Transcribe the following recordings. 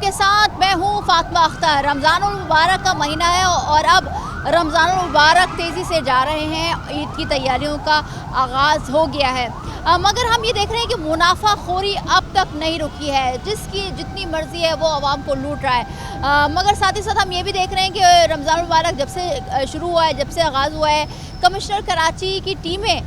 आपके साथ मैं हूँ फातिमा अख्तर। रमज़ानुल मुबारक का महीना है और अब रमज़ानुल मुबारक तेज़ी से जा रहे हैं। ईद की तैयारियों का आगाज़ हो गया है, मगर हम ये देख रहे हैं कि मुनाफाखोरी अब तक नहीं रुकी है। जिसकी जितनी मर्ज़ी है वो आवाम को लूट रहा है। मगर साथ ही साथ हम ये भी देख रहे हैं कि रमज़ानुल मुबारक जब से शुरू हुआ है, जब से आगाज़ हुआ है, कमिश्नर कराची की टीमें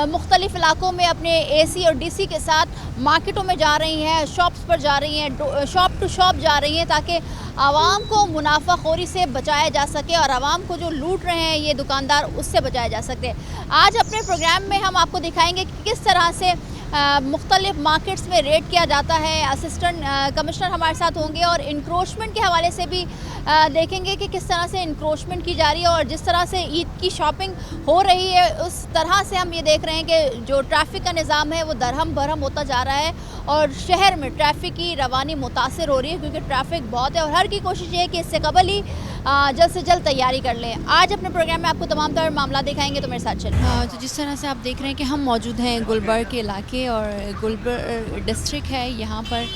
मुख्तलिफ़ इलाकों में अपने AC और DC के साथ मार्केटों में जा रही हैं, शॉप्स पर जा रही हैं, शॉप टू शॉप जा रही हैं, ताकि आवाम को मुनाफाखोरी से बचाया जा सके और आवाम को जो लूट रहे हैं ये दुकानदार उससे बचाया जा सके। आज अपने प्रोग्राम में हम आपको दिखाएंगे कि किस तरह से मुख्तलिफ़ मार्केट्स में रेड किया जाता है। असिस्टेंट कमिश्नर हमारे साथ होंगे और इंक्रोचमेंट के हवाले से भी देखेंगे कि किस तरह से इंक्रोचमेंट की जा रही है और जिस तरह से ईद की शॉपिंग हो रही है उस तरह से हम ये देख रहे हैं कि जो ट्रैफिक का निज़ाम है वो दरहम बरहम होता जा रहा है और शहर में ट्रैफिक की रवानी मुतासर हो रही है, क्योंकि ट्रैफिक बहुत है और हर की कोशिश ये है कि इससे कबल ही जल्द से जल्द तैयारी कर लें। आज अपने प्रोग्राम में आपको तमाम तर मामला दिखाएंगे, तो मेरे साथ चलिए। तो जिस तरह से आप देख रहे हैं कि हम मौजूद हैं गुलबर्ग के इलाके और गुलबर्ग डिस्ट्रिक्ट है, यहाँ पर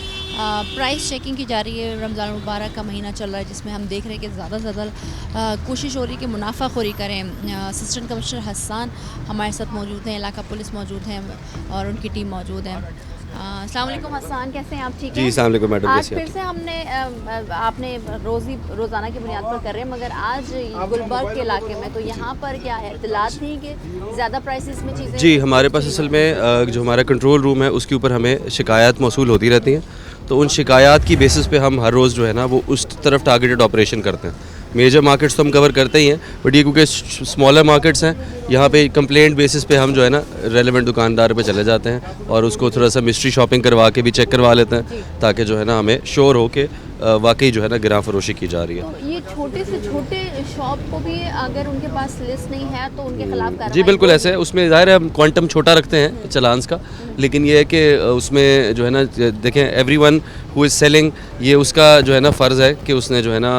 प्राइस चेकिंग की जा रही है। रमज़ान मुबारक का महीना चल रहा है जिसमें हम देख रहे हैं कि ज़्यादा से ज़्यादा कोशिश हो रही है कि मुनाफाखोरी करें। असिस्टेंट कमिश्नर हसन हमारे साथ मौजूद हैं, इलाका पुलिस मौजूद हैं और उनकी टीम मौजूद है। अस्सलाम वालेकुम हसन, कैसे हैं आप? ठीक हैं जी, अस्सलाम वालेकुम मैडम। आज फिर से हमने आपने रोज़ाना की बुनियाद पर कर रहे हैं, मगर आज गुलबर्ग के इलाके में तो यहाँ पर क्या है, इत्तलात थी कि ज़्यादा प्राइसेस में चीज़ें? जी, हमारे पास असल में जो हमारा कंट्रोल रूम है उसके ऊपर हमें शिकायत मौसूल होती रहती हैं, तो उन शिकायत की बेसिस पे हम हर रोज़ जो है ना वो उस तरफ टारगेटेड ऑपरेशन करते हैं। मेजर मार्केट्स तो हम कवर करते ही हैं, बट ये क्योंकि स्मॉलर मार्केट्स हैं यहाँ पे कंप्लेंट बेसिस पे हम जो है ना रेलेवेंट दुकानदार पे चले जाते हैं और उसको थोड़ा सा मिस्ट्री शॉपिंग करवा के भी चेक करवा लेते हैं, ताकि जो है ना हमें श्योर हो के वाकई जो है ना गिरा फरोशी की जा रही है। तो ये छोटे से छोटे शॉप को भी अगर उनके पास लिस्ट नहीं है तो उनके खिलाफ कार्रवाई? जी बिल्कुल ऐसे है, उसमें ज़ाहिर है हम क्वांटम छोटा रखते हैं चलान्स का, लेकिन ये है कि उसमें जो है ना देखें एवरीवन हु इज़ सेलिंग, ये उसका जो है ना फ़र्ज़ है कि उसने जो है ना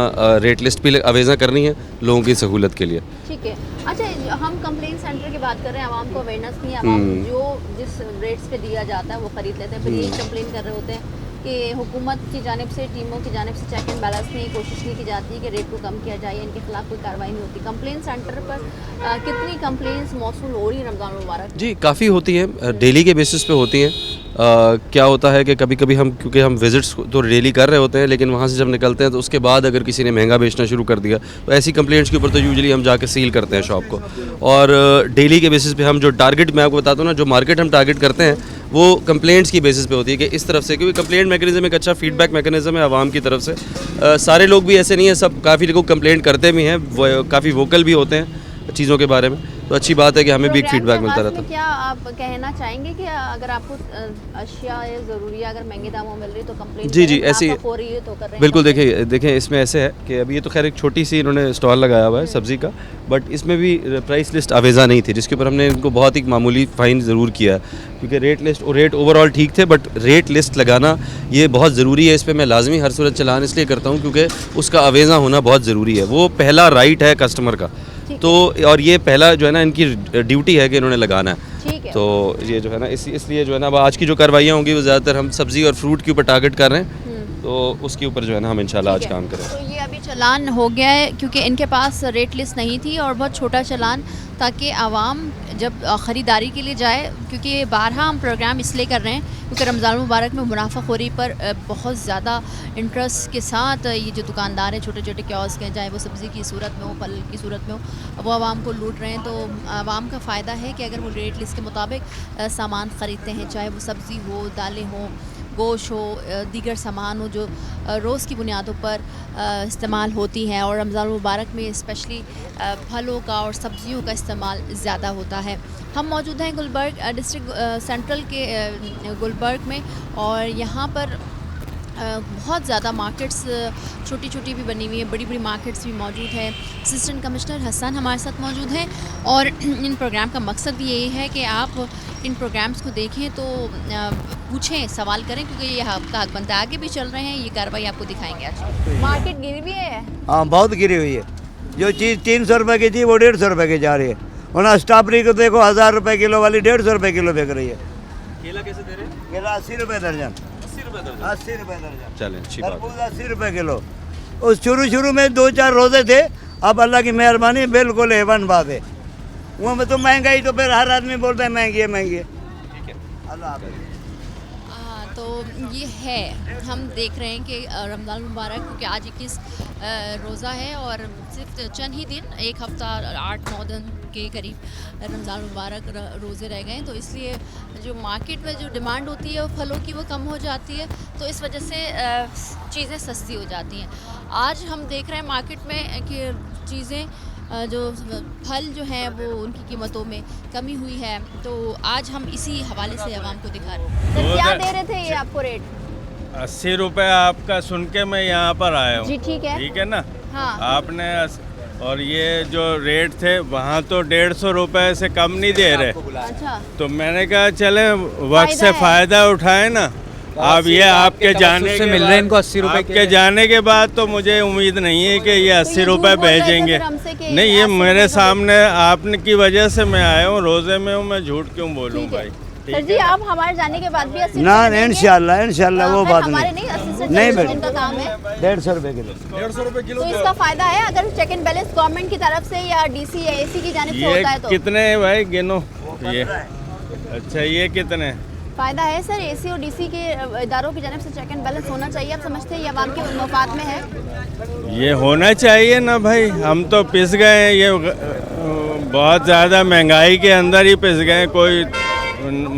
रेट लिस्ट भी अवेज़ा करनी है लोगों की सहूलत के लिए। ठीक है। अच्छा, हम कंप्लेंट सेंटर की बात कर रहे हैं, आवाम को अवेयरनेस नहीं है, आवाम जो जिस रेट्स पे दिया जाता है वो ख़रीद लेते हैं, फिर ये कंप्लेन कर रहे होते हैं कि हुकूमत की जानिब से, टीमों की जानिब से चेक एंड बैलेंस नहीं, कोशिश नहीं की जाती कि रेट को कम किया जाए, इनके खिलाफ कोई कार्रवाई नहीं होती। कंप्लेंट सेंटर पर कितनी कंप्लेंट्स मौसूल हो रही है रमज़ान मुबारक? जी काफ़ी होती हैं, डेली के बेसिस पे होती हैं। क्या होता है कि कभी कभी हम क्योंकि हम विज़िट्स तो डेली कर रहे होते हैं, लेकिन वहाँ से जब निकलते हैं तो उसके बाद अगर किसी ने महंगा बेचना शुरू कर दिया तो ऐसी कंप्लेंट्स के ऊपर तो यूजुअली हम जाके सील करते हैं शॉप को। और डेली के बेसिस पे हम जो टारगेट, मैं आपको बताता हूँ ना, जो मार्केट हम टारगेट करते हैं वो कंप्लेंट्स की बेसिस पे होती है कि इस तरफ से, क्योंकि कंप्लेंट मैकेनिज्म एक अच्छा फीडबैक मैकेनिज्म है आवाम की तरफ से। सारे लोग भी ऐसे नहीं है, सब काफ़ी लोग कंप्लेंट करते भी हैं, काफ़ी वोकल भी होते हैं चीज़ों के बारे में, तो अच्छी बात है कि हमें भी एक फीडबैक मिलता रहता है। क्या आप कहना चाहेंगे कि अगर आपको अशिया ज़रूरी है अगर महंगे दामों में मिल रही तो कंप्लेंट? जी ऐसी हो रही है तो कर रहे हैं? बिल्कुल। देखें इसमें ऐसे है कि अभी ये तो खैर एक छोटी सी इन्होंने स्टॉल लगाया हुआ है सब्ज़ी का, बट इसमें भी प्राइस लिस्ट अवेज़ा नहीं थी, जिसके ऊपर हमने इनको बहुत ही मामूली फ़ाइन ज़रूर किया है, क्योंकि रेट ओवरऑल ठीक थे, बट रेट लिस्ट लगाना ये बहुत ज़रूरी है। इस पर मैं लाजमी हर सूरत चलान इसलिए करता हूँ क्योंकि उसका अवेज़ा होना बहुत ज़रूरी है, वो पहला राइट है कस्टमर का, तो और ये पहला जो है ना इनकी ड्यूटी है कि इन्होंने लगाना है। तो ये जो है ना इसलिए जो है ना अब आज की जो कार्रवाइयाँ होंगी वो ज़्यादातर हम सब्ज़ी और फ्रूट के ऊपर टारगेट कर रहे हैं, तो उसके ऊपर जो है ना हम इंशाल्लाह आज काम करें। तो ये अभी चलान हो गया है क्योंकि इनके पास रेट लिस्ट नहीं थी और बहुत छोटा चलान, ताकि आवाम जब ख़रीदारी के लिए जाए, क्योंकि बारहा हम प्रोग्राम इसलिए कर रहे हैं क्योंकि रमज़ान मुबारक में मुनाफाखोरी पर बहुत ज़्यादा इंटरेस्ट के साथ ये जो दुकानदार हैं, छोटे छोटे कियोस्क हैं, चाहे वो सब्ज़ी की सूरत में हो, फल की सूरत में हो, वो आवाम को लूट रहे हैं। तो आवाम का फ़ायदा है कि अगर वो रेट लिस्ट के मुताबिक सामान ख़रीदते हैं, चाहे वो सब्ज़ी हो, दालें हों, गोश्त हो, दीगर सामान हो जो रोज़ की बुनियादों पर इस्तेमाल होती हैं, और रमज़ान मुबारक में स्पेशली फलों का और सब्ज़ियों का इस्तेमाल ज़्यादा होता है। हम मौजूद हैं गुलबर्ग डिस्ट्रिक्ट सेंट्रल के गुलबर्ग में, और यहाँ पर बहुत ज़्यादा मार्केट्स छोटी छोटी भी बनी हुई है, बड़ी बड़ी मार्केट्स भी मौजूद है। असिस्टेंट कमिश्नर हसन हमारे साथ मौजूद हैं और इन प्रोग्राम का मकसद भी यही है कि आप इन प्रोग्राम्स को देखें तो पूछें, सवाल करें, क्योंकि ये आपका हक बनता है। आगे भी चल रहे हैं, ये कार्रवाई आपको दिखाएंगे आज। मार्केट गिरी हुई है? हाँ बहुत गिरी हुई है। जो चीज़ 300 रुपये की थी वो 150 रुपये की जा रही है, वरना स्ट्रॉबेरी को देखो 1000 रुपये किलो वाली 150 रुपये किलो बिक रही है। केला कैसे दे रहे हैं? केला 80 रुपये दर्जन। 80 रुपए दर्जन। चलें, अच्छी बात है। तरबूज 80 रुपए किलो। उस शुरू में 2-4 रोजे थे, अब अल्लाह की मेहरबानी बिल्कुल एवन बात है। वो में तो महंगाई तो फिर हर आदमी बोलता है महंगी है महंगी है। ठीक है। अल्लाह हाफ़िज़। तो ये है, हम देख रहे हैं कि रमज़ान मुबारक, क्योंकि आज 21 रोज़ा है और सिर्फ चंद ही दिन, एक हफ़्ता 8-9 दिन के करीब रमज़ान मुबारक रोज़े रह गए हैं, तो इसलिए जो मार्केट में जो डिमांड होती है वो फलों की वो कम हो जाती है, तो इस वजह से चीज़ें सस्ती हो जाती हैं। आज हम देख रहे हैं मार्केट में कि चीज़ें जो फल जो हैं वो उनकी कीमतों में कमी हुई है, तो आज हम इसी हवाले से आवाम को दिखा रहे हैं। तो क्या दे रहे थे ये आपको रेट? 80 रुपये आपका सुन के मैं यहाँ पर आया हूँ। जी ठीक है। ठीक है ना। हाँ। आपने और ये जो रेट थे वहाँ तो 150 रुपये से कम नहीं दे रहे, अच्छा, तो मैंने कहा चले वक्त से है। फ़ायदा उठाए ना। अब ये आपके जाने से के मिल रहे हैं इनको 80 रुपए आपके जाने के बाद तो मुझे उम्मीद नहीं है कि ये 80 रुपये बोल रहे थे भेजेंगे। फिर हमसे कि नहीं, ये 80 मेरे रुपए सामने आपने की वजह से मैं आया हूँ, रोज़े में हूँ, मैं झूठ क्यों बोलूँ ठीक है। भाई। सर जी, आप हमारे जाने के बाद भी 80 ना रुपए देंगे? इंशाल्लाह वो फिर बात हमारे नहीं। नहीं 80 से नहीं 150 बेटा। दिन का काम है, 150 रुपए किलो। तो इसका फायदा है अगर चेक एंड बैलेंस गवर्नमेंट की तरफ से या डीसी या एसी की जानिब से ये होता है तो कितने है भाई, गिनो ये। अच्छा, ये कितने? फायदा है सर, एसी और डीसी के इदारों की जानिब से चेक एंड बैलेंस होना चाहिए। आप समझते हैं ये आवाम के मफाद में है? ये होना चाहिए ना भाई, हम तो पिस गए हैं, ये बहुत ज़्यादा महंगाई के अंदर ही पिस गए। कोई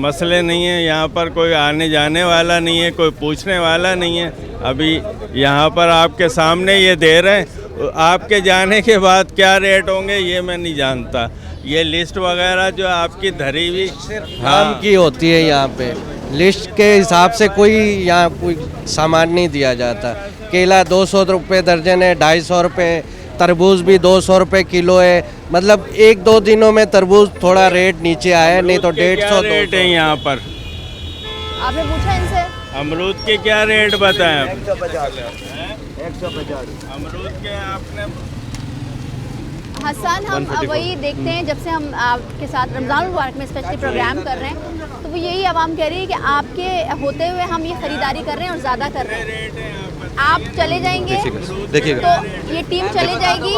मसले नहीं है यहाँ पर, कोई आने जाने वाला नहीं है, कोई पूछने वाला नहीं है। अभी यहाँ पर आपके सामने ये दे रहे हैं, आपके जाने के बाद क्या रेट होंगे ये मैं नहीं जानता। ये लिस्ट वगैरह जो आपकी धरी हुई काम की होती है यहाँ पे, लिस्ट के हिसाब से कोई यहाँ कोई सामान नहीं दिया जाता। केला 200 रुपये दर्जन है, 250 रुपये, तरबूज भी 200 रुपये किलो है। मतलब 1-2 दिनों में तरबूज थोड़ा रेट नीचे आया है, नहीं तो 150 रेट है यहाँ पर। आपने पूछा इनसे? अमरूद के क्या रेट बताएं? 150। अमरूद के आपने हसन, हम वही देखते हैं जब से हम आपके साथ रमज़ान मुबारक में स्पेशली प्रोग्राम कर रहे हैं, तो वो यही आवाम कह रही है कि आपके होते हुए हम ये ख़रीदारी कर रहे हैं और ज़्यादा कर रहे हैं। आप चले जाएंगे देखिएगा। तो ये टीम चली जाएगी,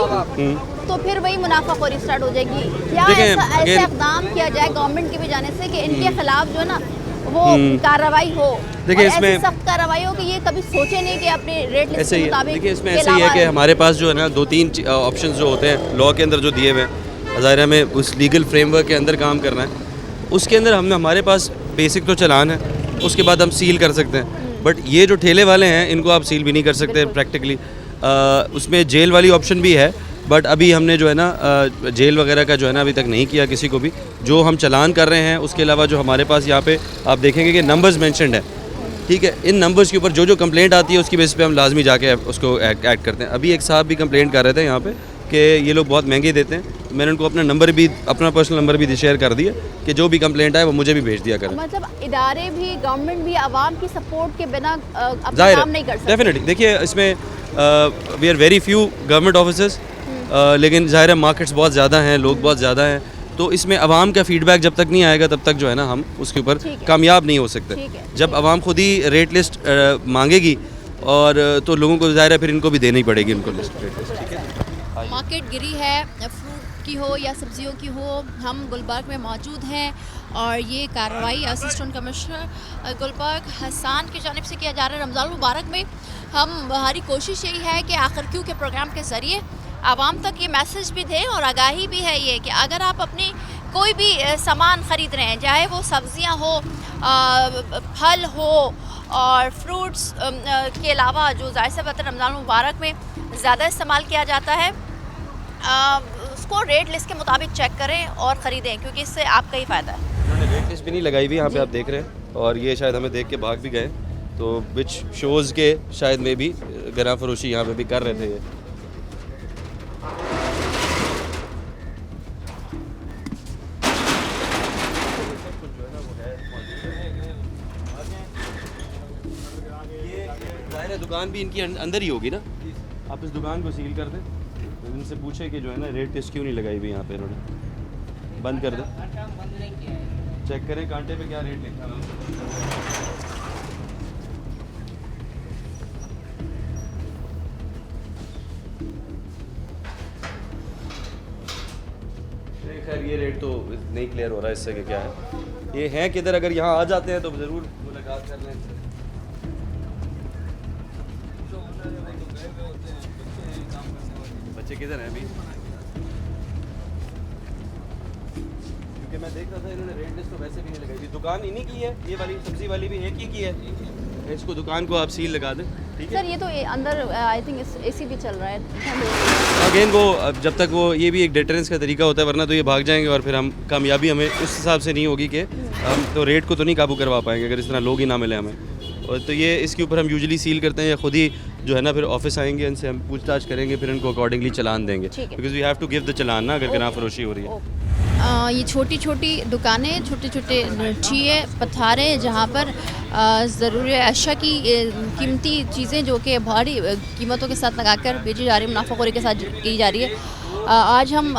तो फिर वही मुनाफाखोरी स्टार्ट हो जाएगी। क्या देखें, ऐसे इक़दाम किया जाए गवर्नमेंट के भी जाने से कि इनके खिलाफ जो है ना वो कार्रवाई हो? देखिए, और ऐसी इसमें सख्त कार्रवाई हो कि ये कभी सोचे नहीं कि अपने रेट लिस्ट ऐसे के ही है। मुताबिक देखिए, इसमें के ऐसे ही है कि अलावा- हमारे पास जो है ना 2-3 ऑप्शंस जो होते हैं लॉ के अंदर जो दिए हुए हैं, ज़ाहिर है हमें उस लीगल फ्रेमवर्क के अंदर काम करना है। उसके अंदर हमारे पास बेसिक तो चालान है, उसके बाद हम सील कर सकते हैं। बट ये जो ठेले वाले हैं इनको आप सील भी नहीं कर सकते प्रैक्टिकली। उसमें जेल वाली ऑप्शन भी है, बट अभी हमने जो है ना जेल वगैरह का जो है ना अभी तक नहीं किया किसी को भी। जो हम चालान कर रहे हैं उसके अलावा जो हमारे पास यहाँ पे आप देखेंगे कि नंबर्स मेंशन्ड है, ठीक है। इन नंबर्स के ऊपर जो जो कंप्लेंट आती है उसकी बेस पे हम लाजमी जाके उसको ऐड करते हैं। अभी एक साहब भी कंप्लेंट कर रहे थे यहाँ पे कि ये लोग बहुत महंगे देते हैं। मैंने उनको अपना नंबर भी, अपना पर्सनल नंबर भी शेयर कर दिया कि जो भी कंप्लेंट आए वो मुझे भी भेज दिया करें। मतलब इदारे भी, गवर्नमेंट भी आवाम की सपोर्ट के बिना अपना जाहिर काम नहीं कर है, सकते। डेफिनेटली। देखिए, इसमें we are very few government officers, लेकिन ज़ाहिर है मार्केट्स बहुत ज़्यादा हैं, लोग बहुत ज़्यादा हैं, तो इसमें आवाम का फीडबैक जब तक नहीं आएगा तब तक जो है ना हम उसके ऊपर ठीक है। कामयाब नहीं हो सकते। ठीक है, जब आवाम खुद ही रेट लिस्ट मांगेगी और तो लोगों को ज़ाहिर है फिर इनको भी देनी पड़ेगी उनको लिस्ट, रेट लिस्ट, ठीक है। मार्केट गिरी है, फ्रूट की हो या सब्जियों की हो, हम गुलबर्ग में मौजूद हैं और ये कार्रवाई असिस्टेंट कमिश्नर गुलबर्ग हसन की जानिब से किया जा रहा है। रमज़ान मुबारक में हमारी कोशिश यही है कि आखिर क्यों के प्रोग्राम के ज़रिए आवाम तक ये मैसेज भी दें और आगाही भी है ये कि अगर आप अपनी कोई भी सामान ख़रीद रहे हैं, चाहे वो सब्ज़ियाँ हो, फल हो और फ्रूट्स के अलावा जो ज़ाहिर सी बात है रमज़ान मुबारक में ज़्यादा इस्तेमाल किया जाता है, उसको रेट लिस्ट के मुताबिक चेक करें और ख़रीदें, क्योंकि इससे आपका ही फ़ायदा है। उन्होंने रेट लिस्ट भी नहीं लगाई हुई, यहाँ पे आप देख रहे हैं, और ये शायद हमें देख के भाग भी गए, तो विच शोज़ के शायद में भी गरा फरोशी यहाँ पे भी कर रहे थे ये। दुकान भी इनकी अंदर ही होगी ना, आप इस दुकान को सील कर दें, इनसे पूछे कि जो है ना रेट लिस्ट क्यों नहीं लगाई हुई यहाँ पे, इन्होंने बंद कर दें, चेक करें कांटे पे क्या रेट लिखा है। ये रेट तो नहीं क्लियर हो रहा है इससे कि क्या है, ये हैं किधर, अगर यहाँ आ जाते हैं तो ज़रूर मुलाकात कर लें। बच्चे किधर हैं अभी? क्योंकि मैं देख रहा था इन्होंने रेट लिस्ट तो वैसे भी नहीं लगाई थी। दुकान इन्हीं की है, ये वाली सब्जी वाली भी एक ही की है। इसको दुकान को आप सील लगा दें, ठीक है। सर ये तो अंदर आई थिंक एसी भी चल रहा है। अगेन वो जब तक वो, ये भी एक डेटरेंस का तरीका होता है, वरना तो ये भाग जाएंगे और फिर हम कामयाबी हमें उस हिसाब से नहीं होगी कि हम तो रेट को तो नहीं काबू करवा पाएंगे अगर इस तरह लोग ही ना मिले हमें। और तो ये इसके ऊपर हम यूजुअली सील करते हैं या खुद ही जो है ना फिर ऑफिस आएंगे, इनसे हम पूछताछ करेंगे, फिर इनको अकॉर्डिंगली चलान देंगे, because we have to give the challan ना अगर गना फरोशी हो रही है। ये छोटी छोटी दुकानें, छोटे छोटे चीज़े पथारे जहाँ पर ज़रूरी अशा की कीमती चीज़ें जो कि भारी कीमतों के साथ लगाकर बेची जा रही है, मुनाफाखोरी के साथ की जा रही है। आज हम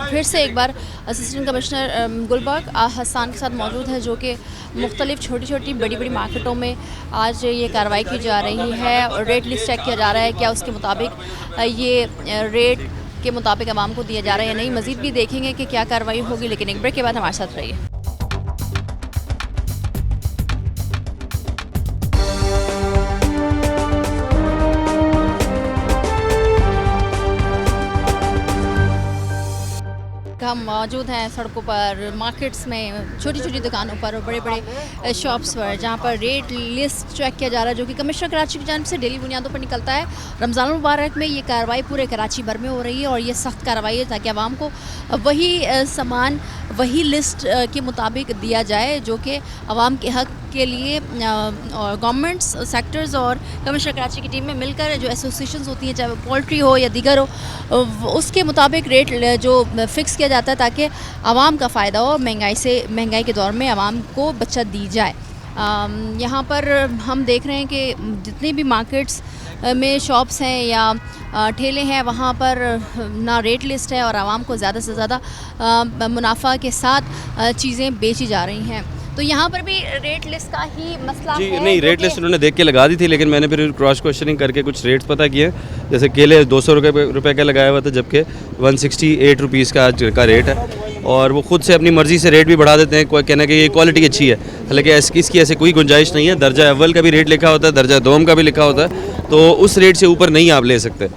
फिर से एक बार असिस्टेंट कमिश्नर गुलबर्ग हसन के साथ मौजूद है, जो कि मुख्तलिफ छोटी छोटी बड़ी बड़ी मार्केटों में आज ये कार्रवाई की जा रही है और रेट लिस्ट चेक किया जा रहा है क्या उसके मुताबिक ये रेट के मुताबिक आवाम को दिया जा रहा है या नहीं। मज़ीद भी देखेंगे कि क्या कार्रवाई होगी, लेकिन एक ब्रेक के बाद हमारे साथ रहिए। हम मौजूद हैं सड़कों पर, मार्केट्स में, छोटी छोटी दुकानों पर और बड़े बड़े शॉप्स पर, जहां पर रेट लिस्ट चेक किया जा रहा है, जो कि कमिश्नर कराची की जानिब से डेली बुनियादों पर निकलता है। रमज़ान मुबारक में ये कार्रवाई पूरे कराची भर में हो रही है और ये सख्त कार्रवाई है ताकि आवाम को वही सामान वही लिस्ट के मुताबिक दिया जाए जो कि आवाम के हक़ के लिए और गवर्नमेंट्स सेक्टर्स और कमिश्नर कराची की टीम में मिलकर जो एसोसिएशंस होती हैं, चाहे वो पोल्ट्री हो या दीगर हो, उसके मुताबिक रेट जो फ़िक्स किया जाता है ताकि आवाम का फ़ायदा हो। महंगाई के दौर में आवाम को बचत दी जाए। यहाँ पर हम देख रहे हैं कि जितनी भी मार्केट्स में शॉप्स हैं या ठेले हैं, वहाँ पर ना रेट लिस्ट है और आवाम को ज़्यादा से ज़्यादा मुनाफा के साथ चीज़ें बेची जा रही हैं। तो यहाँ पर भी रेट लिस्ट का ही मसला जी है। नहीं, रेट लिस्ट उन्होंने देख के लगा दी थी, लेकिन मैंने फिर क्रॉस क्वेश्चनिंग करके कुछ रेट्स पता किए। जैसे केले 200 रुपये का लगाया हुआ था, जबकि 168 रुपीज़ का आज का रेट है। और वो खुद से अपनी मर्ज़ी से रेट भी बढ़ा देते हैं, कोई कहना कि ये क्वालिटी अच्छी है, हालांकि इसकी ऐसे कोई गुंजाइश नहीं है। दर्जा अव्वल का भी रेट लिखा होता है, दर्जा दोम का भी लिखा होता है, तो उस रेट से ऊपर नहीं आप ले सकते।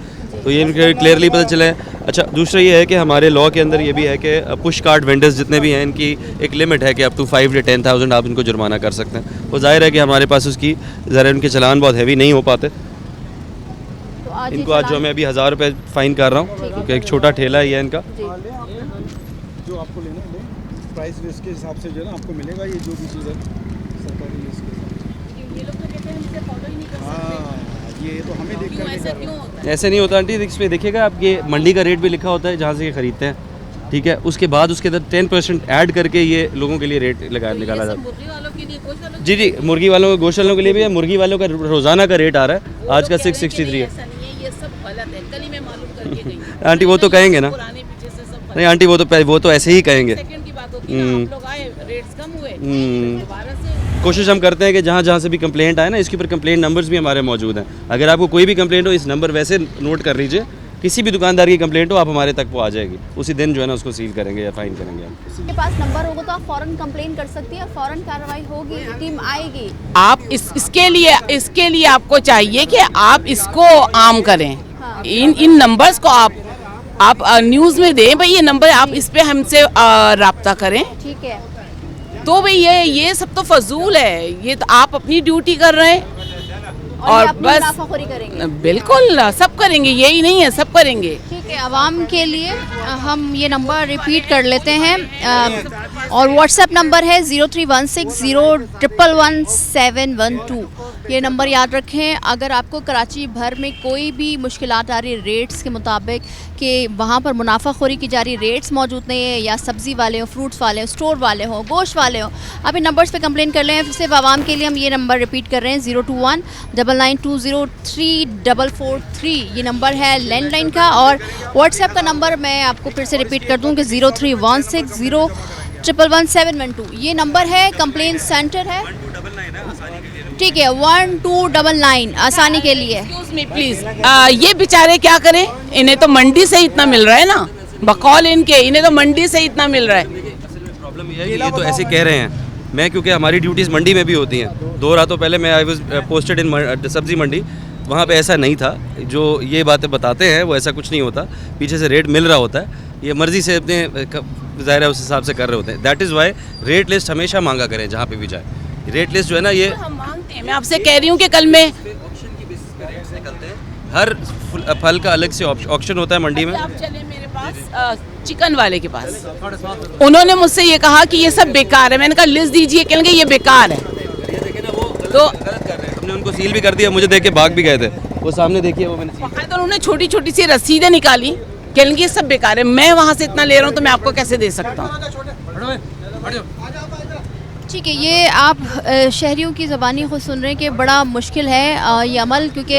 तो ये इनके क्लियरली पता चला है। अच्छा, दूसरा ये है कि हमारे लॉ के अंदर ये भी है कि पुश कार्ड वेंडर्स जितने भी हैं, इनकी एक लिमिट है कि अप टू 5 से 10,000 आप इनको जुर्माना कर सकते हैं। वो जाहिर है कि हमारे पास उसकी ज़रा उनके चलान बहुत हैवी नहीं हो पाते। तो आज इनको आज जो मैं अभी 1000 रुपये फ़ाइन कर रहा हूँ, क्योंकि एक छोटा ठेला ही है इनका। जो आपको लेना है प्राइस लिस्ट के हिसाब से जो है ना आपको मिलेगा, ये जो भी चीज़ है सरकारी लिस्ट के हिसाब से। ये लोग तो कहते हैं हम इसे फॉलो ही नहीं कर सकते। ये तो हमें देख कर ऐसे नहीं होता आंटी, इसमें देखिएगा आप, ये मंडी का रेट भी लिखा होता है जहाँ से ये ख़रीदते हैं, ठीक है। उसके बाद उसके अंदर 10% ऐड करके ये लोगों के लिए रेट निकाला जाता है। जी जी, मुर्गी वालों को, गोश्त वालों के लिए भी है। मुर्गी वालों का रोज़ाना का रेट आ रहा है, आज का 663 है। आंटी वो तो कहेंगे ना, नहीं आंटी वो तो ऐसे ही कहेंगे। कोशिश हम करते हैं कि जहाँ जहाँ से भी कंप्लेंट आए ना, इसके ऊपर कंप्लेंट नंबर्स भी हमारे मौजूद हैं। अगर आपको कोई भी कंप्लेंट हो, इस नंबर वैसे नोट कर लीजिए, किसी भी दुकानदार की कंप्लेंट हो, आप हमारे तक वो आ जाएगी, उसी दिन जो है ना उसको सील करेंगे या फाइन करेंगे हम। आपके पास नंबर होगा तो आप फ़ौरन कंप्लेन कर सकती हैं और फ़ौरन कार्रवाई होगी, टीम आएगी। आप इसके लिए आपको चाहिए कि आप इसको आम करें। हाँ। इन नंबर्स को आप न्यूज़ में दें, भाई ये नंबर आप इस पे हमसे राब्ता करें। ठीक है, तो भाई ये सब तो फजूल है, ये तो आप अपनी ड्यूटी कर रहे हैं और अपनी बस मुनाफाखोरी करेंगे। बिल्कुल सब करेंगे, यही नहीं है, सब करेंगे। ठीक है, आवाम के लिए हम ये नंबर रिपीट कर लेते हैं और व्हाट्सएप नंबर है 0316011712। ये नंबर याद रखें। अगर आपको कराची भर में कोई भी मुश्किलात आ रही रेट्स के मुताबिक कि वहाँ पर मुनाफाखोरी की जा रही, रेट्स मौजूद नहीं है, या सब्ज़ी वाले हो, फ्रूट्स वाले हो, स्टोर वाले हो, गोश्त वाले हो, आप इन नंबर्स पे कंप्लेन कर लें। सिर्फ आवाम के लिए हम ये नंबर रिपीट कर रहे हैं, 021992034443 ये नंबर है लैंडलाइन का। और व्हाट्सएप का नंबर मैं आपको फिर से रिपीट कर दूँ कि 0316011712 ये नंबर है, कंप्लेन सेंटर है। ठीक है, 1299 आसानी के लिए। एक्सक्यूज मी प्लीज, ये बेचारे क्या करें, इन्हें तो मंडी से इतना मिल रहा है ना, बकौल इनके, इन्हें तो मंडी से इतना मिल रहा है। असल में प्रॉब्लम ये है कि ये तो ऐसे कह रहे हैं, मैं क्योंकि हमारी ड्यूटीज़ मंडी में भी होती हैं। 2 रातों पहले मैं आई वाज पोस्टेड इन सब्ज़ी मंडी, वहाँ पे ऐसा नहीं था। जो ये बातें बताते हैं वो ऐसा कुछ नहीं होता, पीछे से रेट मिल रहा होता है, ये मर्ज़ी से अपने ज़ाहिर है उस हिसाब से कर रहे होते हैं। That is why rate list हमेशा मांगा करें जहाँ पे भी जाए। रेट लिस्ट जो है ना ये हम मांगते हैं, मैं आपसे कह रही हूँ कि कल में ऑक्शन की बेसिस पे रेट्स निकलते हैं। हर फल का अलग से ऑक्शन होता है मंडी में। आप चले मेरे पास चिकन वाले के पास, उन्होंने मुझसे ये कहा कि ये सब बेकार है। मैंने कहा लिस्ट दीजिए, कहेंगे ये बेकार है। ये देखे ना, वो तो गलत कर रहे हैं। हमने उनको सील भी कर दिया, मुझे देख के भाग भी गए थे। वो सामने देखिए, वो मैंने सील तो उन्होंने छोटी छोटी सी रसीदें निकाली, कहेंगे ये सब बेकार है। मैं वहाँ से इतना ले रहा हूँ तो मैं आपको कैसे दे सकता हूँ? ठीक है, ये आप शहरियों की ज़बानी खुद सुन रहे हैं कि बड़ा मुश्किल है ये अमल, क्योंकि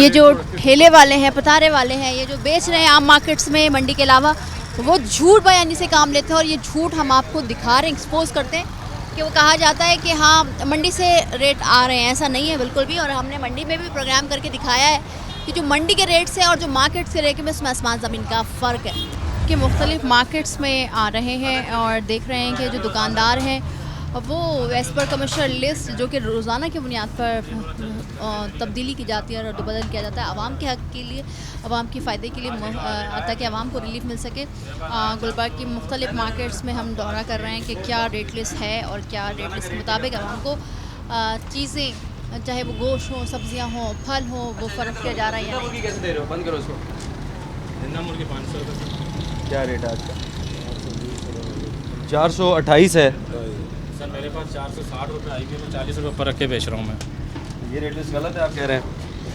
ये जो ठेले वाले हैं, पतारे वाले हैं, ये जो बेच रहे हैं आम मार्केट्स में मंडी के अलावा, वो झूठ बयानी से काम लेते हैं। और ये झूठ हम आपको दिखा रहे हैं, एक्सपोज करते हैं कि वो कहा जाता है कि हाँ मंडी से रेट आ रहे हैं, ऐसा नहीं है बिल्कुल भी। और हमने मंडी में भी प्रोग्राम करके दिखाया है कि जो मंडी के रेट से और जो मार्केट से रेट में इसमें आसमान ज़मीन का फ़र्क है, कि मुख्तलिफ मार्केट्स में आ रहे हैं और देख रहे हैं कि जो दुकानदार हैं वो एज़ पर कमर्शियल लिस्ट जो कि रोज़ाना की बुनियाद पर तब्दीली की जाती है और बदल किया जाता है आवाम के हक़ के लिए, आवाम के फ़ायदे के लिए, ताकि आवाम को रिलीफ मिल सके। गुलबर्ग की मुख्तलिफ मार्केट्स में हम दौरा कर रहे हैं कि क्या रेट लिस्ट है और क्या रेट लिस्ट के मुताबिक आवाम को चीज़ें, चाहे वो गोश्त हो, सब्जियाँ हों, फल हो, वो फ़र्क किया जा रहा है या नहीं। कैसे दे रहे हो? बंद करो इसको। मुर्गी 500 रुपये। क्या रेट है आज का? 428 है सर मेरे पास 460 रुपये आई, मैं 40 रुपये पर रख के बेच रहा हूँ मैं। ये रेट लिस्ट गलत है, आप कह रहे हैं।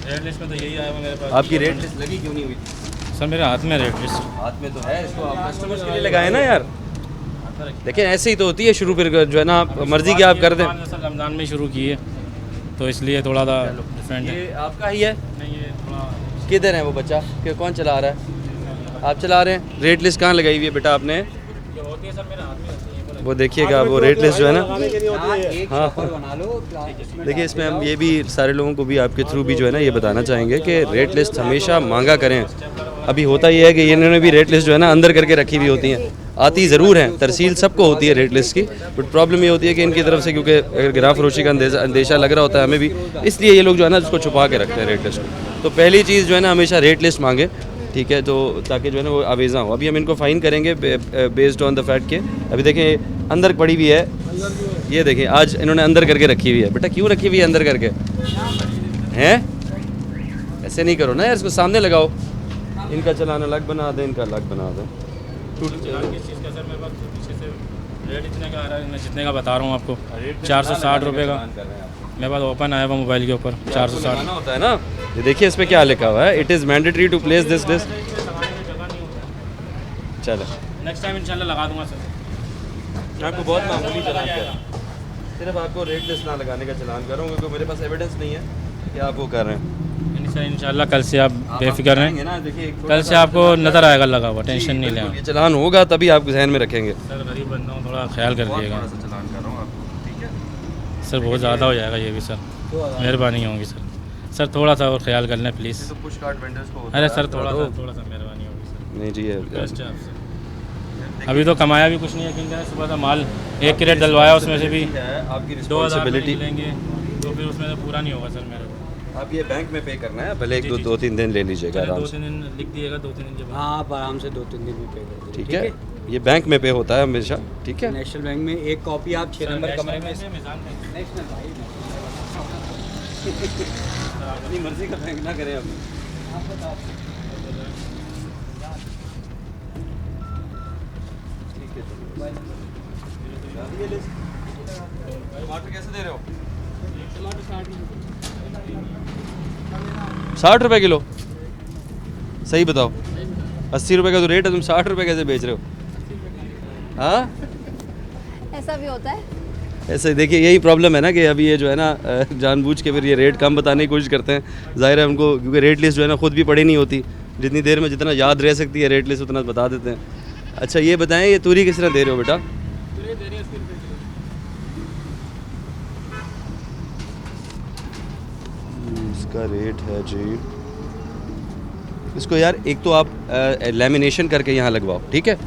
रेट लिस्ट में तो यही आया हुआ मेरे पास। आपकी रेट लिस्ट लगी क्यों नहीं हुई? सर मेरे हाथ में रेट लिस्ट। हाथ में तो है, इसको आप कस्टमर्स के लिए लगाए ना यार। देखिए ऐसे ही तो होती है शुरू, फिर जो है ना मर्जी की आप कर दें। सर रमज़ान में शुरू की है तो इसलिए थोड़ा सा डिफरेंट है। ये आपका ही है? नहीं ये थोड़ा किधर है वो बच्चा, कि कौन चला रहा है? आप चला रहे हैं? रेट लिस्ट कहाँ लगाई हुई है बेटा आपने? होती है सर मेरे हाथ में होती है। वो देखिएगा, वो रेट लिस्ट जो है ना, हाँ देखिए इसमें हम ये भी सारे लोगों को भी आपके थ्रू भी जो है ना ये बताना चाहेंगे कि रेट लिस्ट हमेशा मांगा करें। अभी होता ये है कि इन्होंने भी रेट लिस्ट जो है ना अंदर करके रखी हुई होती हैं, आती ज़रूर हैं, तरसील सबको होती है रेट लिस्ट की, बट प्रॉब्लम ये होती है कि इनकी तरफ से क्योंकि अगर गिरा फरोशी का अंदेशा लग रहा होता है हमें भी, इसलिए ये लोग जो है ना उसको छुपा के रखते हैं रेट लिस्ट को। तो पहली चीज़ जो है ना हमेशा रेट लिस्ट मांगे, ठीक है, तो ताकि जो है ना वो आवेज़ा हो। अभी हम इनको फ़ाइन करेंगे बेस्ड ऑन द फैक्ट के। अभी देखें अंदर पड़ी हुई है, ये देखें आज इन्होंने अंदर करके रखी हुई है। बेटा क्यों रखी हुई है अंदर करके? हैं ऐसे नहीं करो ना यार, इसको सामने लगाओ। इनका चलान अलग बना दें, इनका अलग बना दें। रेट इतने का आ रहा है, मैं जितने का बता रहा हूँ आपको, 460 रुपये का मेरे पास ओपन आया हुआ मोबाइल के ऊपर 460 होता है ना। ये देखिए इसमें क्या लिखा हुआ है, it is mandatory to place this list. चलो नेक्स्ट टाइम इंशाल्लाह लगा दूंगा सर। मैं आपको बहुत मामूली चलान कर रहा हूँ, सिर्फ आपको रेट लिस्ट ना लगाने का चलान कर रहा हूँ क्योंकि मेरे पास एविडेंस नहीं है कि आप वो कर रहे हैं। सर इंशाल्लाह कल से आप बेफिक्र रहें, ना देखिए कल से आपको नज़र आएगा लगा हुआ, टेंशन नहीं लें। ये चलान होगा तभी आप जहन में रखेंगे। सर गरीब बंदा हूँ, थोड़ा ख्याल कर दिएगा। चलान कर रहा हूँ आपको, ठीक है सर बहुत ज़्यादा हो जाएगा ये भी सर, मेहरबानी होगी सर। सर थोड़ा सा और ख्याल कर लें प्लीज़। तो पुश कार्ड वेंडर्स को अरे सर थोड़ा सा मेहरबानी होगी सर। नहीं जी बेस्ट है आपसे। अभी तो कमाया भी कुछ नहीं है, क्योंकि सुबह का माल 1 कैरेट डलवाया, उसमें से भी आपकी 2000 रिस्पॉन्सिबिलिटी लेंगे तो फिर उसमें से पूरा नहीं होगा सर मेरा। आप ये बैंक में पे करना है, भले एक दो तीन दिन ले लीजिएगा आराम से। 2-3 दिन लिख दिएगा, 2-3 दिन के बाद। हाँ आप आराम से 2-3 दिन में पे कर दीजिए, ठीक है, ये बैंक में पे होता है हमेशा, ठीक है। नेशनल बैंक में एक कॉपी आप 6 नंबर कमरे में अपनी मर्जी का बैंक ना करें आप। टमाटर कैसे दे रहे हो? 60 रुपए किलो। सही बताओ, 80 रुपए का तो रेट है, तुम 60 रुपए कैसे बेच रहे हो? हाँ ऐसा भी होता है। ऐसे देखिए यही प्रॉब्लम है ना कि अभी ये जो है ना जानबूझ के फिर ये रेट कम बताने की कोशिश करते हैं। जाहिर है उनको, क्योंकि रेट लिस्ट जो है ना खुद भी पढ़ी नहीं होती, जितनी देर में जितना याद रह सकती है रेट लिस्ट उतना बता देते हैं। अच्छा ये बताएं, ये तूरी किस तरह दे रहे हो बेटा? इसका रेट है जी इसको यार एक तो आप लेमिनेशन करके यहाँ लगवाओ, ठीक है।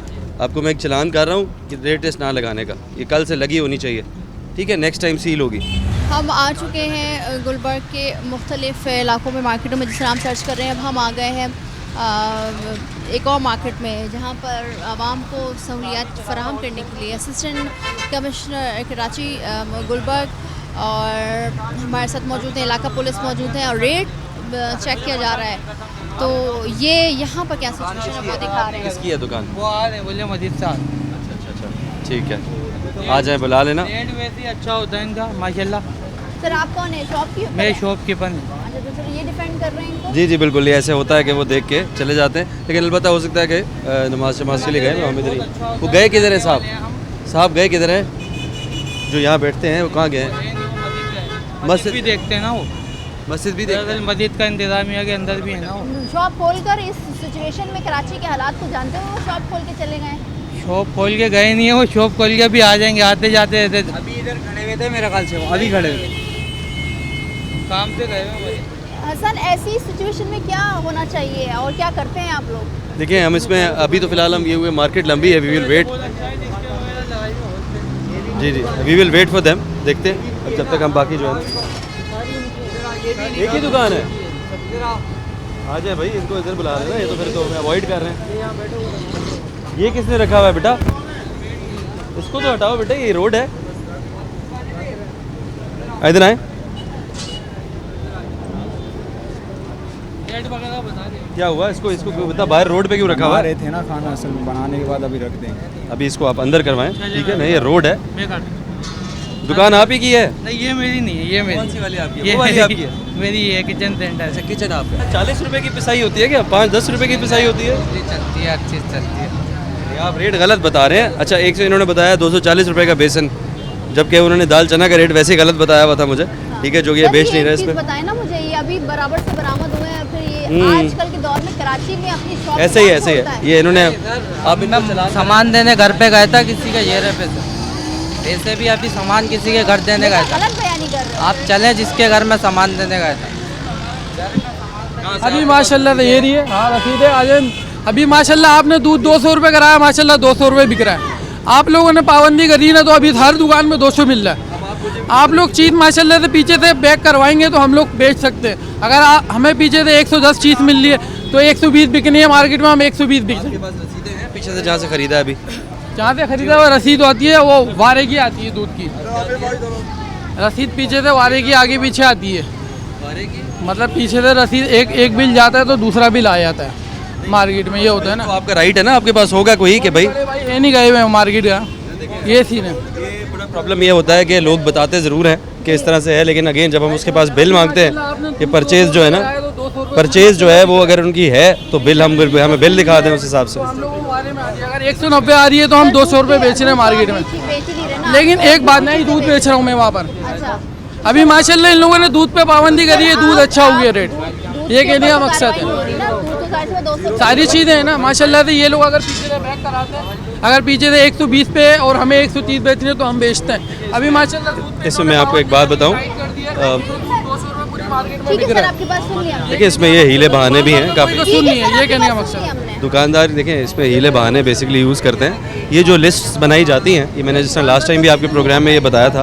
आपको मैं एक चलान कर रहा हूँ कि रेट लिस्ट ना लगाने का, ये कल से लगी होनी चाहिए, ठीक है। नेक्स्ट टाइम सील होगी। हम आ चुके हैं गुलबर्ग के मुख्तलिफ़ इलाकों में, मार्केटों में, जिस तरह हम सर्च कर रहे हैं। अब हम आ गए हैं एक और मार्केट में जहाँ पर आवाम को सहूलियात फराहम करने के लिए असिस्टेंट कमिश्नर कराची गुलबर्ग और हमारे साथ मौजूद हैं, इलाका पुलिस मौजूद हैं और रेट चेक किया जा रहा है। तो ये यहाँ पर क्या सिचुएशन है वो दिखा रहे हैं। किसकी है दुकान? वो आ रहे हैं, बोले मजीद साहब। अच्छा, ठीक है, आ जाए, बुला लेना। रेट वैसे ही अच्छा होता है इनका माशाल्लाह। सर आप कौन है? शॉपकीपर? मैं शॉपकीपर हूँ। अच्छा, तो सर ये डिफेंड कर रहे हैं इनको? जी बिल्कुल, ये ऐसे होता है कि वो देख के चले जाते हैं, लेकिन अलबत्ता हो सकता है कि नमाज के लिए गए, हम इधर ही। वो गए किधर है साहब गए किधर हैं जो यहाँ बैठते हैं? वो कहाँ गए हैं? मस्जिद भी देखते हैं ना, वो मस्जिद भी देखते हैं। मस्जिद का इंतजामिया के अंदर भी है ना वो। शॉप खोलकर इस सिचुएशन में कराची के हालात को जानते हुए वो शॉप खोल के चले गए? शॉप खोल के गए नहीं है वो, शॉप खोल के भी आ जाएंगे, आते जाते रहते। अभी इधर खड़े हुए थे मेरे ख्याल से, वो अभी खड़े हुए काम से गए हुए। हसन, ऐसी सिचुएशन में क्या होना चाहिए और क्या करते हैं आप लोग? देखिए, हम इसमें अभी तो फ़िलहाल हम ये हुए, मार्केट लंबी है, वी विल वेट। जी we will wait for them, देखते हैं अब जब तक हम बाकी जो है। एक ही दुकान है, आ जाए भाई, इनको इधर बुला लेना, ये तो फिर तो हमें अवॉइड कर रहे हैं। ये किसने रखा हुआ है बेटा? इसको तो हटाओ बेटा, ये रोड है। इधर आए, क्या हुआ? इसको बता, बाहर रोड पे क्यों रखा हुआ है? थे ना खाना असल में, बनाने के बाद अभी रख देंगे। अभी इसको आप अंदर करवाएं, ठीक है। नहीं, ये रोड है, दुकान आप ही की है? नहीं, ये मेरी नहीं है, ये मेरी। कौन सी वाली आपकी है? ये वो वाली आपकी है? मेरी है, किचन सेंटर। अच्छा, किचन आपका। 40 रुपए की पिसाई होती है क्या? 5-10 रुपए की पिसाई होती है? चलती है, अच्छी चलती है। आप रेट गलत बता रहे हैं। अच्छा, एक से इन्होंने बताया 240 रुपए का बेसन, जबकि उन्होंने दाल चना का रेट वैसे ही गलत बताया हुआ था मुझे, ठीक है, जो कि ये बेच नहीं रहे इसमें। बताए ना मुझे, ये अभी बराबर से बरामद हुए हैं, फिर ये आजकल के दौर में कराची में अपनी शॉप ऐसे ही है ये इन्होंने। आप सामान देने घर पे गया था किसी का, ये रहे पैसे भी अभी सामान किसी के घर देने गया था। गलत बयानी कर रहे हो आप चलें जिसके घर में सामान देने गया था। अभी माशाल्लाह तो ये रही है, हाँ रसीद है। आज अभी माशाल्लाह आपने दूध 200 रुपये कराया, माशाल्लाह 200 रुपये बिक रहा है। आप लोगों ने पाबंदी करी ना, तो अभी हर दुकान में 200 मिल रहा है। आप लोग चीज़ माशाल्लाह से पीछे से बैक करवाएंगे तो हम लोग बेच सकते हैं। अगर हमें पीछे से 110 चीज़ मिल रही है तो 120 बिकनी है मार्केट में, हम 120 बिक सकते हैं। पीछे से जहाँ से खरीदा है, अभी जहाँ से खरीदा वो रसीद होती है, वो वारे की आती है, दूध की रसीद पीछे से वारे की आगे पीछे आती है। मतलब पीछे से रसीद एक बिल जाता है तो दूसरा बिल आ जाता है मार्केट में, ये होता है ना। तो आपका राइट है ना, आपके पास होगा कोई कि भाई ये नहीं गए हुए मार्केट का, ये सीन है। प्रॉब्लम ये होता है कि लोग बताते ज़रूर हैं कि इस तरह से है, लेकिन अगेन जब हम उसके पास बिल मांगते हैं कि परचेज़ जो है ना, परचेज़ जो है वो अगर उनकी है तो बिल हमें बिल दिखा दें उस हिसाब से। अगर 190 आ रही है तो हम 200 रुपये बेच रहे हैं मार्केट में। लेकिन एक बात नहीं, दूध बेच रहा हूँ मैं वहाँ पर। अभी माशाल्लाह इन लोगों ने दूध पे पाबंदी करी है, दूध अच्छा हो गया रेट, ये कहने का मकसद है। सारी चीज़ें हैं ना माशाल्लाह से। ये लोग अगर पीछे से बैक कराते हैं, अगर पीछे से 120 पे और हमें 130 बेचने तो हम बेचते हैं। अभी माशाल्लाह इसमें मैं आपको एक बात बताऊं, देखिए इसमें ये हीले बहाने भी हैं काफ़ी। सुन नहीं है, ये कहने का मकसद है। दुकानदार देखें इसमें हीले बहाने बेसिकली यूज़ करते हैं। ये जो लिस्ट बनाई जाती हैं, ये मैंने जिस तरह लास्ट टाइम भी आपके प्रोग्राम में ये बताया था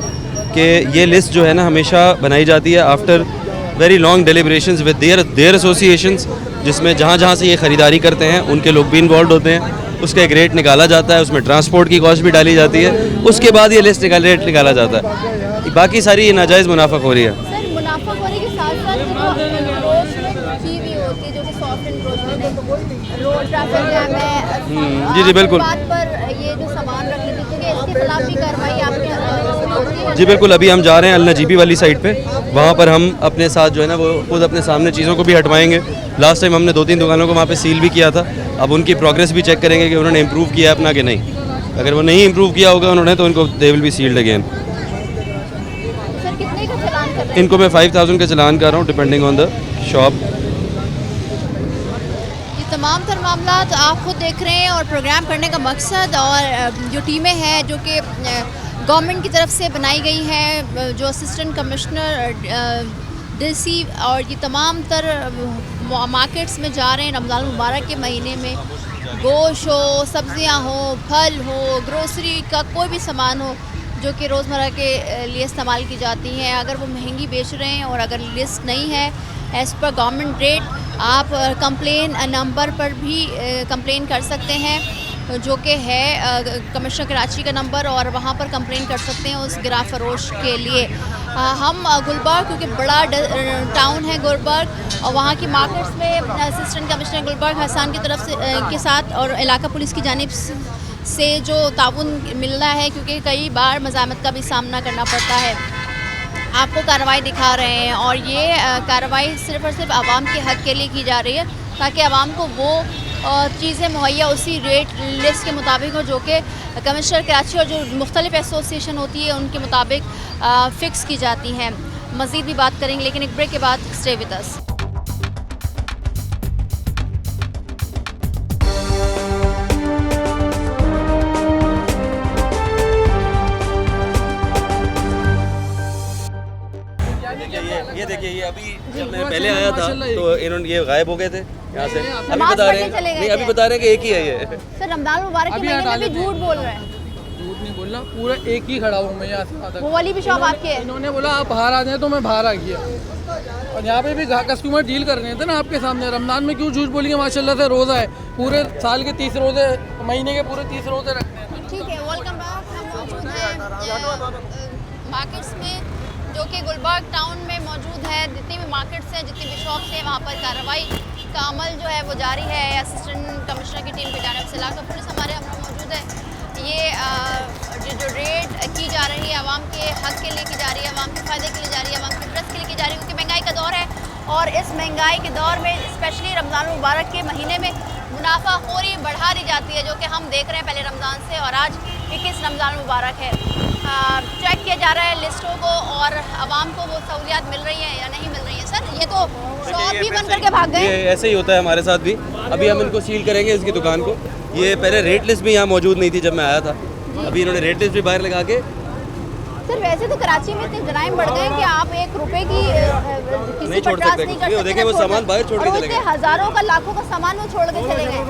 कि ये लिस्ट जो है ना हमेशा बनाई जाती है after very long deliberations with their associations, जिसमें जहाँ जहाँ से ये ख़रीदारी करते हैं उनके लोग भी इन्वॉल्व होते हैं। उसका एक रेट निकाला जाता है, उसमें ट्रांसपोर्ट की कॉस्ट भी डाली जाती है, उसके बाद ये लिस्ट रेट निकाला जाता है। बाकी सारी ये नाजायज़ मुनाफाखोरी है। सर, मुनाफाखोरी के साथ साथ की भी होती है, जो कि soft encroachment, road traffic jam है। जी बिल्कुल। बात पर ये जो सामान रखने की, क्योंकि इसके खिलाफ भी कार्रवाई आपके होती है। जी बिल्कुल, अभी हम जा रहे हैं अल नजीबी वाली साइड पे, वहाँ पर हम अपने साथ जो है ना वो खुद अपने सामने चीज़ों को भी हटवाएंगे। लास्ट टाइम हमने 2-3 दुकानों को वहाँ पे सील भी किया था, अब उनकी प्रोग्रेस भी चेक करेंगे कि उन्होंने इम्प्रूव किया है अपना कि नहीं। अगर वो नहीं इम्प्रूव किया होगा उन्होंने तो उनको they will be sealed again. Sir, कितने का चालान कर रहे हैं? इनको मैं 5000 का चालान कर रहा हूँ डिपेंडिंग ऑन द शॉप। तमाम तर मामला आप खुद देख रहे हैं और प्रोग्राम करने का मकसद और जो टीमें हैं जो कि गवर्नमेंट की तरफ से बनाई गई हैं, जो असिस्टेंट कमिश्नर डीसी और ये तमाम तर मार्केट्स में जा रहे हैं रमज़ान मुबारक के महीने में, गोश्त हो, सब्जियां हो, फल हो, ग्रोसरी का कोई भी सामान हो जो कि रोज़मर्रा के लिए इस्तेमाल की जाती हैं, अगर वो महंगी बेच रहे हैं और अगर लिस्ट नहीं है एज़ पर गवर्नमेंट रेट, आप कंप्लेन नंबर पर भी कंप्लेन कर सकते हैं जो कि है कमिश्नर कराची का नंबर, और वहाँ पर कंप्लेन कर सकते हैं उस गिरा फरोश के लिए। हम गुलबर्ग, क्योंकि बड़ा टाउन है गुलबर्ग, और वहाँ की मार्केट्स में असिस्टेंट कमिश्नर गुलबर्ग हसन की तरफ से के साथ और इलाका पुलिस की जानिब से जो ताउन मिल रहा है, क्योंकि कई बार मज़ामत का भी सामना करना पड़ता है। आपको कार्रवाई दिखा रहे हैं और ये कार्रवाई सिर्फ़ और सिर्फ आवाम के हक़ के लिए की जा रही है ताकि आवाम को वो चीज़ें मुहैया उसी रेट लिस्ट के मुताबिक हो जो कि कमिश्नर कराची और जो मुख्तलिफ एसोसिएशन होती है उनके मुताबिक फ़िक्स की जाती हैं। मज़ीद भी बात करेंगे लेकिन एक ब्रेक के बाद। Stay with us. ये देखिए, ये अभी जब मैं पहले आया था तो इन्होंने ये गायब हो गए थे यहाँ से। अभी बता रहे हैं, नहीं अभी बता रहे हैं कि एक ही है ये। सर रमज़ान मुबारक के महीने में झूठ बोल रहे हैं। झूठ नहीं बोलना, पूरा एक ही खड़ा हूँ मैं यहाँ से। वो वाली भी शॉप आपकी है? इन्होंने बोला आप बाहर आ जाए तो मैं बाहर आ गया, और यहाँ पे भी कस्टमर डील कर रहे थे ना आपके सामने। रमज़ान में क्यों झूठ बोलिए, माशाल्लाह से रोज़ा है, पूरे साल के 30 रोज़े, महीने के पूरे 30 रोज़े रखते हैं। ठीक है, वेलकम बैक। हम मौजूद हैं मार्केट्स में जो कि गुलबर्ग टाउन में मौजूद है। जितनी भी मार्केट्स हैं, जितनी भी शॉप्स हैं, वहाँ पर कार्रवाई का अमल जो है वो जारी है। असिस्टेंट कमिश्नर की टीम की जानिब से इलाका पुलिस हमारे यहाँ मौजूद है। ये जो रेट की जा रही है आवाम के हक़ के लिए की जा रही है, आवाम के फ़ायदे के लिए जा रही है, आवाम के इंटरेस्ट के लिए की जा रही है, क्योंकि महंगाई का दौर है और इस महंगाई के दौर में स्पेशली रमज़ान मुबारक के महीने में मुनाफाखोरी बढ़ा दी जाती है, जो कि हम देख रहे हैं पहले रमज़ान से, और आज 21 रमज़ान मुबारक है। चेक किया जा रहा है लिस्टों को और आवाम को वो सहूलियात मिल रही है या नहीं मिल रही है। सर ये तो शॉप भी बंद करके भाग गए। ये ऐसे ही होता है हमारे साथ भी। अभी हम इनको सील करेंगे इसकी दुकान को। ये पहले रेट लिस्ट भी यहाँ मौजूद नहीं थी जब मैं आया था, अभी इन्होंने रेट लिस्ट भी बाहर लगा के। सर वैसे तो कराची में इतने जराइम बढ़ गए कि आप 1 रुपए की नहीं छोड़ सकते, देखिए वो सामान बाहर छोड़ के चले गए, हज़ारों का लाखों का सामान वो छोड़ के चले गए।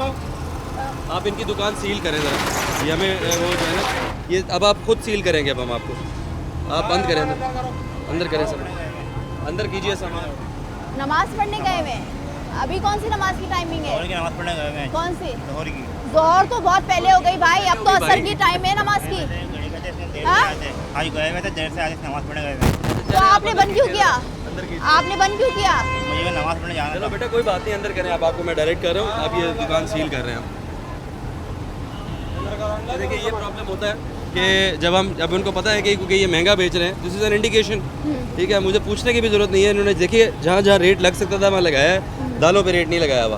आप इनकी दुकान सील करें ज़रा, ये हमें वो जो है ना, ये अब आप खुद सील करेंगे। अब हम आपको, आप बंद करें, अंदर करें, सब अंदर कीजिए सामान। नमाज पढ़ने गए हुए हैं, अभी कौन सी नमाज की टाइमिंग है? नमाज पढ़ने गए हैं। कौन सी? जोहर की। जोहर तो बहुत पहले हो गई भाई, अब तो असर की टाइम है नमाज की। आज गए हुए थे, देर से आज नमाज पढ़ने गए थे। तो आपने बंद क्यों किया? आपने बंद क्यों किया? मुझे नमाज पढ़ने जाना। चलो बेटा कोई बात नहीं, अंदर करें। आप, आपको मैं डायरेक्ट कर रहा हूँ, आप ये दुकान सील कर रहे हैं। देखिए ये प्रॉब्लम होता है कि जब उनको पता है कि क्योंकि ये महंगा बेच रहे हैं, दिस इज़ एन इंडिकेशन। ठीक है, मुझे पूछने की भी ज़रूरत नहीं है। इन्होंने देखिए जहाँ जहाँ रेट लग सकता था वहाँ लगाया है, दालों पे रेट नहीं लगाया हुआ।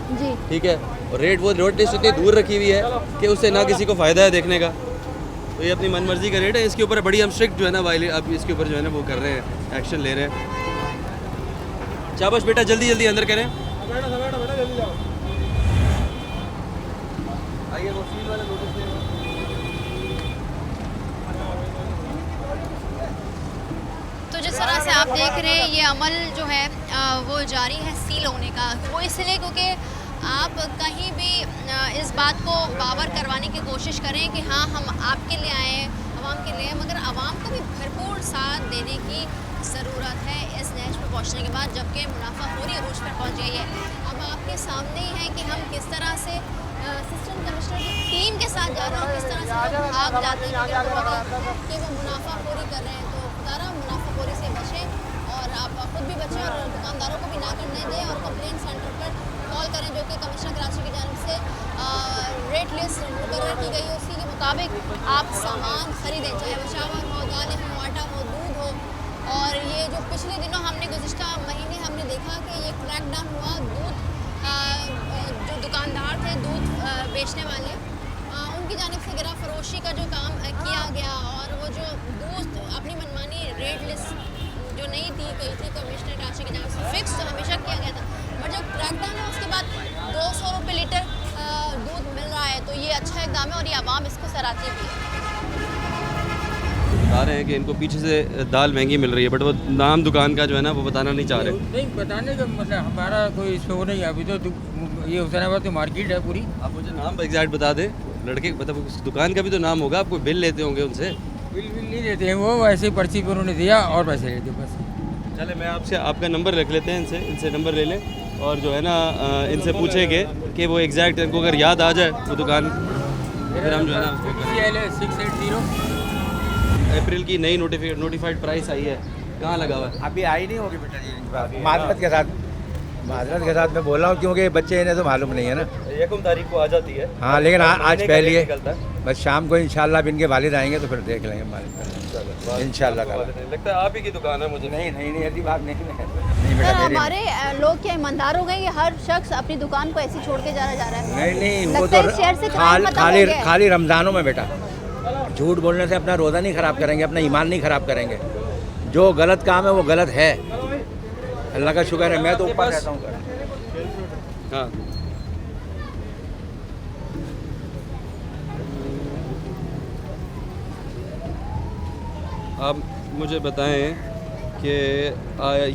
ठीक है, और रेट वो रोड लिस्ट इतनी दूर रखी हुई है कि उससे ना किसी को फ़ायदा है देखने का। तो ये अपनी मनमर्जी का रेट है, इसके ऊपर बड़ी हम स्ट्रिक्ट जो है ना अब इसके ऊपर जो है ना वो कर रहे हैं, एक्शन ले रहे हैं। शाबाश बेटा, जल्दी जल्दी अंदर करें। आइए वो सील वाले नोटिस दे। तो जिस तरह से आप देख रहे हैं ये अमल जो है वो जारी है सील होने का। वो इसलिए क्योंकि आप कहीं भी इस बात को बावर करवाने की कोशिश करें कि हाँ हम आपके लिए आए हैं, आवाम के लिए, मगर आवाम को भी भरपूर साथ देने की ज़रूरत है इस नहज पर पहुँचने के बाद, जबकि मुनाफाखोरी अरूज पर पहुँच गई है। अब आपके सामने ही है कि हम किस तरह से असिस्टेंट कमिश्नर की टीम के साथ जा रहे हैं, किस तरह से भाग जाते हैं कि वो मुनाफाखोरी कर रहे हैं। तो खुदारा मुनाफाखोरी से बचें और आप खुद भी बचें और दुकानदारों को भी ना करने दें, और कंप्लेन सेंटर पर कॉल करें जो कि कमिश्नर कराची की जानिब से रेट लिस्ट मुकर्रर की गई है, उसी के मुताबिक आप सामान खरीदें, चाहे वो चावल हो, दालें हो, आटा हो, दूध हो। और ये जो पिछले दिनों हमने गुज़िश्ता महीने हमने देखा कि ये क्रैकडाउन हुआ, दूध जो दुकानदार थे दूध बेचने वाले, उनकी जानिब से गिरा फरोशी का जो काम किया गया, और वो जो दूध अपनी मनमानी रेट लिस्ट जो नहीं दी गई थी कमिश्नर कराची की जानिब से फिक्स तो हमेशा किया गया था, बट जब क्रैकडाउन है उसके बाद 200 रुपये लीटर दूध मिल रहा है, तो ये अच्छा इक़दाम है और ये आवाम इसको सराहती भी है। बता रहे हैं कि इनको पीछे से दाल महंगी मिल रही है, बट वो नाम दुकान का जो है ना वो बताना नहीं चाह रहे। नहीं बताने का मतलब हमारा कोई शो नहीं है अभी तो ये हुसैनाबाद की मार्केट है पूरी। आप मुझे नाम एग्जैक्ट बता दें लड़के, मतलब उस दुकान का भी तो नाम होगा, आपको बिल लेते होंगे उनसे। बिल नहीं देते हैं वो, ऐसे ही पर्ची पर उन्होंने दिया और पैसे लेते बस। चले मैं आपसे आपका नंबर रख लेते हैं, इनसे नंबर ले लें और जो है ना इनसे पूछेंगे कि वो एग्जैक्ट इनको अगर याद आ जाए वो दुकान, फिर हम जो है ना उसको 680 अप्रैल की नई नोटिफाइड प्राइस आई है, कहाँ लगा हुआ है? अभी आई नहीं होगी बेटा जी, माजरत के साथ मैं बोल रहा हूँ क्योंकि बच्चे इन्हें तो मालूम नहीं है ना। 1 तारीख को आ जाती है। हाँ लेकिन आज पहले है, निकलता है। बस शाम को इंशाल्लाह इनके वालिद आएंगे तो फिर देख लेंगे मालिक इंशाल्लाह। लगता है आप ही की दुकान है मुझे। नहीं ऐसी बात नहीं है। सर हमारे लोग क्या ईमानदार हो गए, ये हर शख्स अपनी दुकान को ऐसे छोड़ के जा रहा है? नहीं वो लगता है तो इस शहर से क्राइम खत्म हो गया है। खाली रमज़ानों में बेटा झूठ बोलने से अपना रोज़ा नहीं ख़राब करेंगे, अपना ईमान नहीं ख़राब करेंगे। जो गलत काम है वो गलत है, अल्लाह का शुक्र है मैं तो ऊपर रहता हूँ। हाँ आप मुझे बताएं कि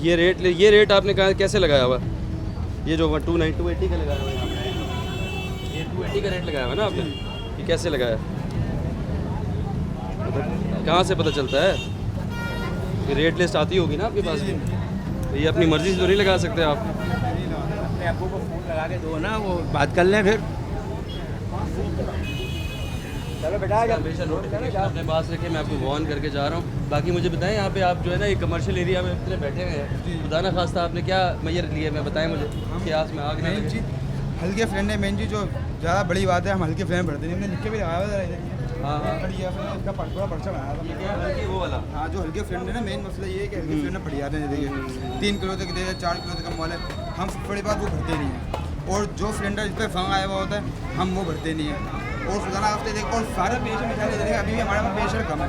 ये रेट आपने कहा कैसे लगाया हुआ? ये जो 280 का लगाया हुआ है, ये 280 का रेट लगाया हुआ ना आपने, ये कैसे लगाया? कहाँ से पता चलता है? ये रेट लिस्ट आती होगी ना आपके पास भी, तो ये अपनी मर्जी से तो नहीं लगा सकते आप। अपने अब्बू को फ़ोन लगा के दो ना, वो बात कर लें फिर। चलो बेटा हमेशा नोटिफिकेशन अपने पास रखे, मैं आपको वार्न करके जा रहा हूँ। बाकी मुझे बताएं यहाँ पे आप जो है ना ये कमर्शियल एरिया में इतने बैठे हुए हैं, खुदा ना खास्ता आपने क्या मैयर लिए? मैं बताएं मुझे कि आज में आग नहीं लगे। हल्के फ्लेम है मेन चीज़, जो ज़्यादा बड़ी बात है हम हल्के फ्लेम भरते नहीं, हमने लिख के भी लगाया हुआ है। हाँ इसका पूरा पर्चा बनाया था वो वाला। हाँ जो हल्के फ्लेम है ना, मेन मसला ये है कि हल्के फ्लेम बढ़िया जाते हैं। देखिए 3 किलो तक दे 4 किलो तक कम वाले हम बड़ी बात वो भरते नहीं हैं, और जो सिलेंडर जिस पर फंग आया हुआ होता है हम वो भरते नहीं हैं। और खुदा हफ्ते देखो और सारे पेशेंट में ख्याल अभी भी हमारे पास पेशेंट कम है,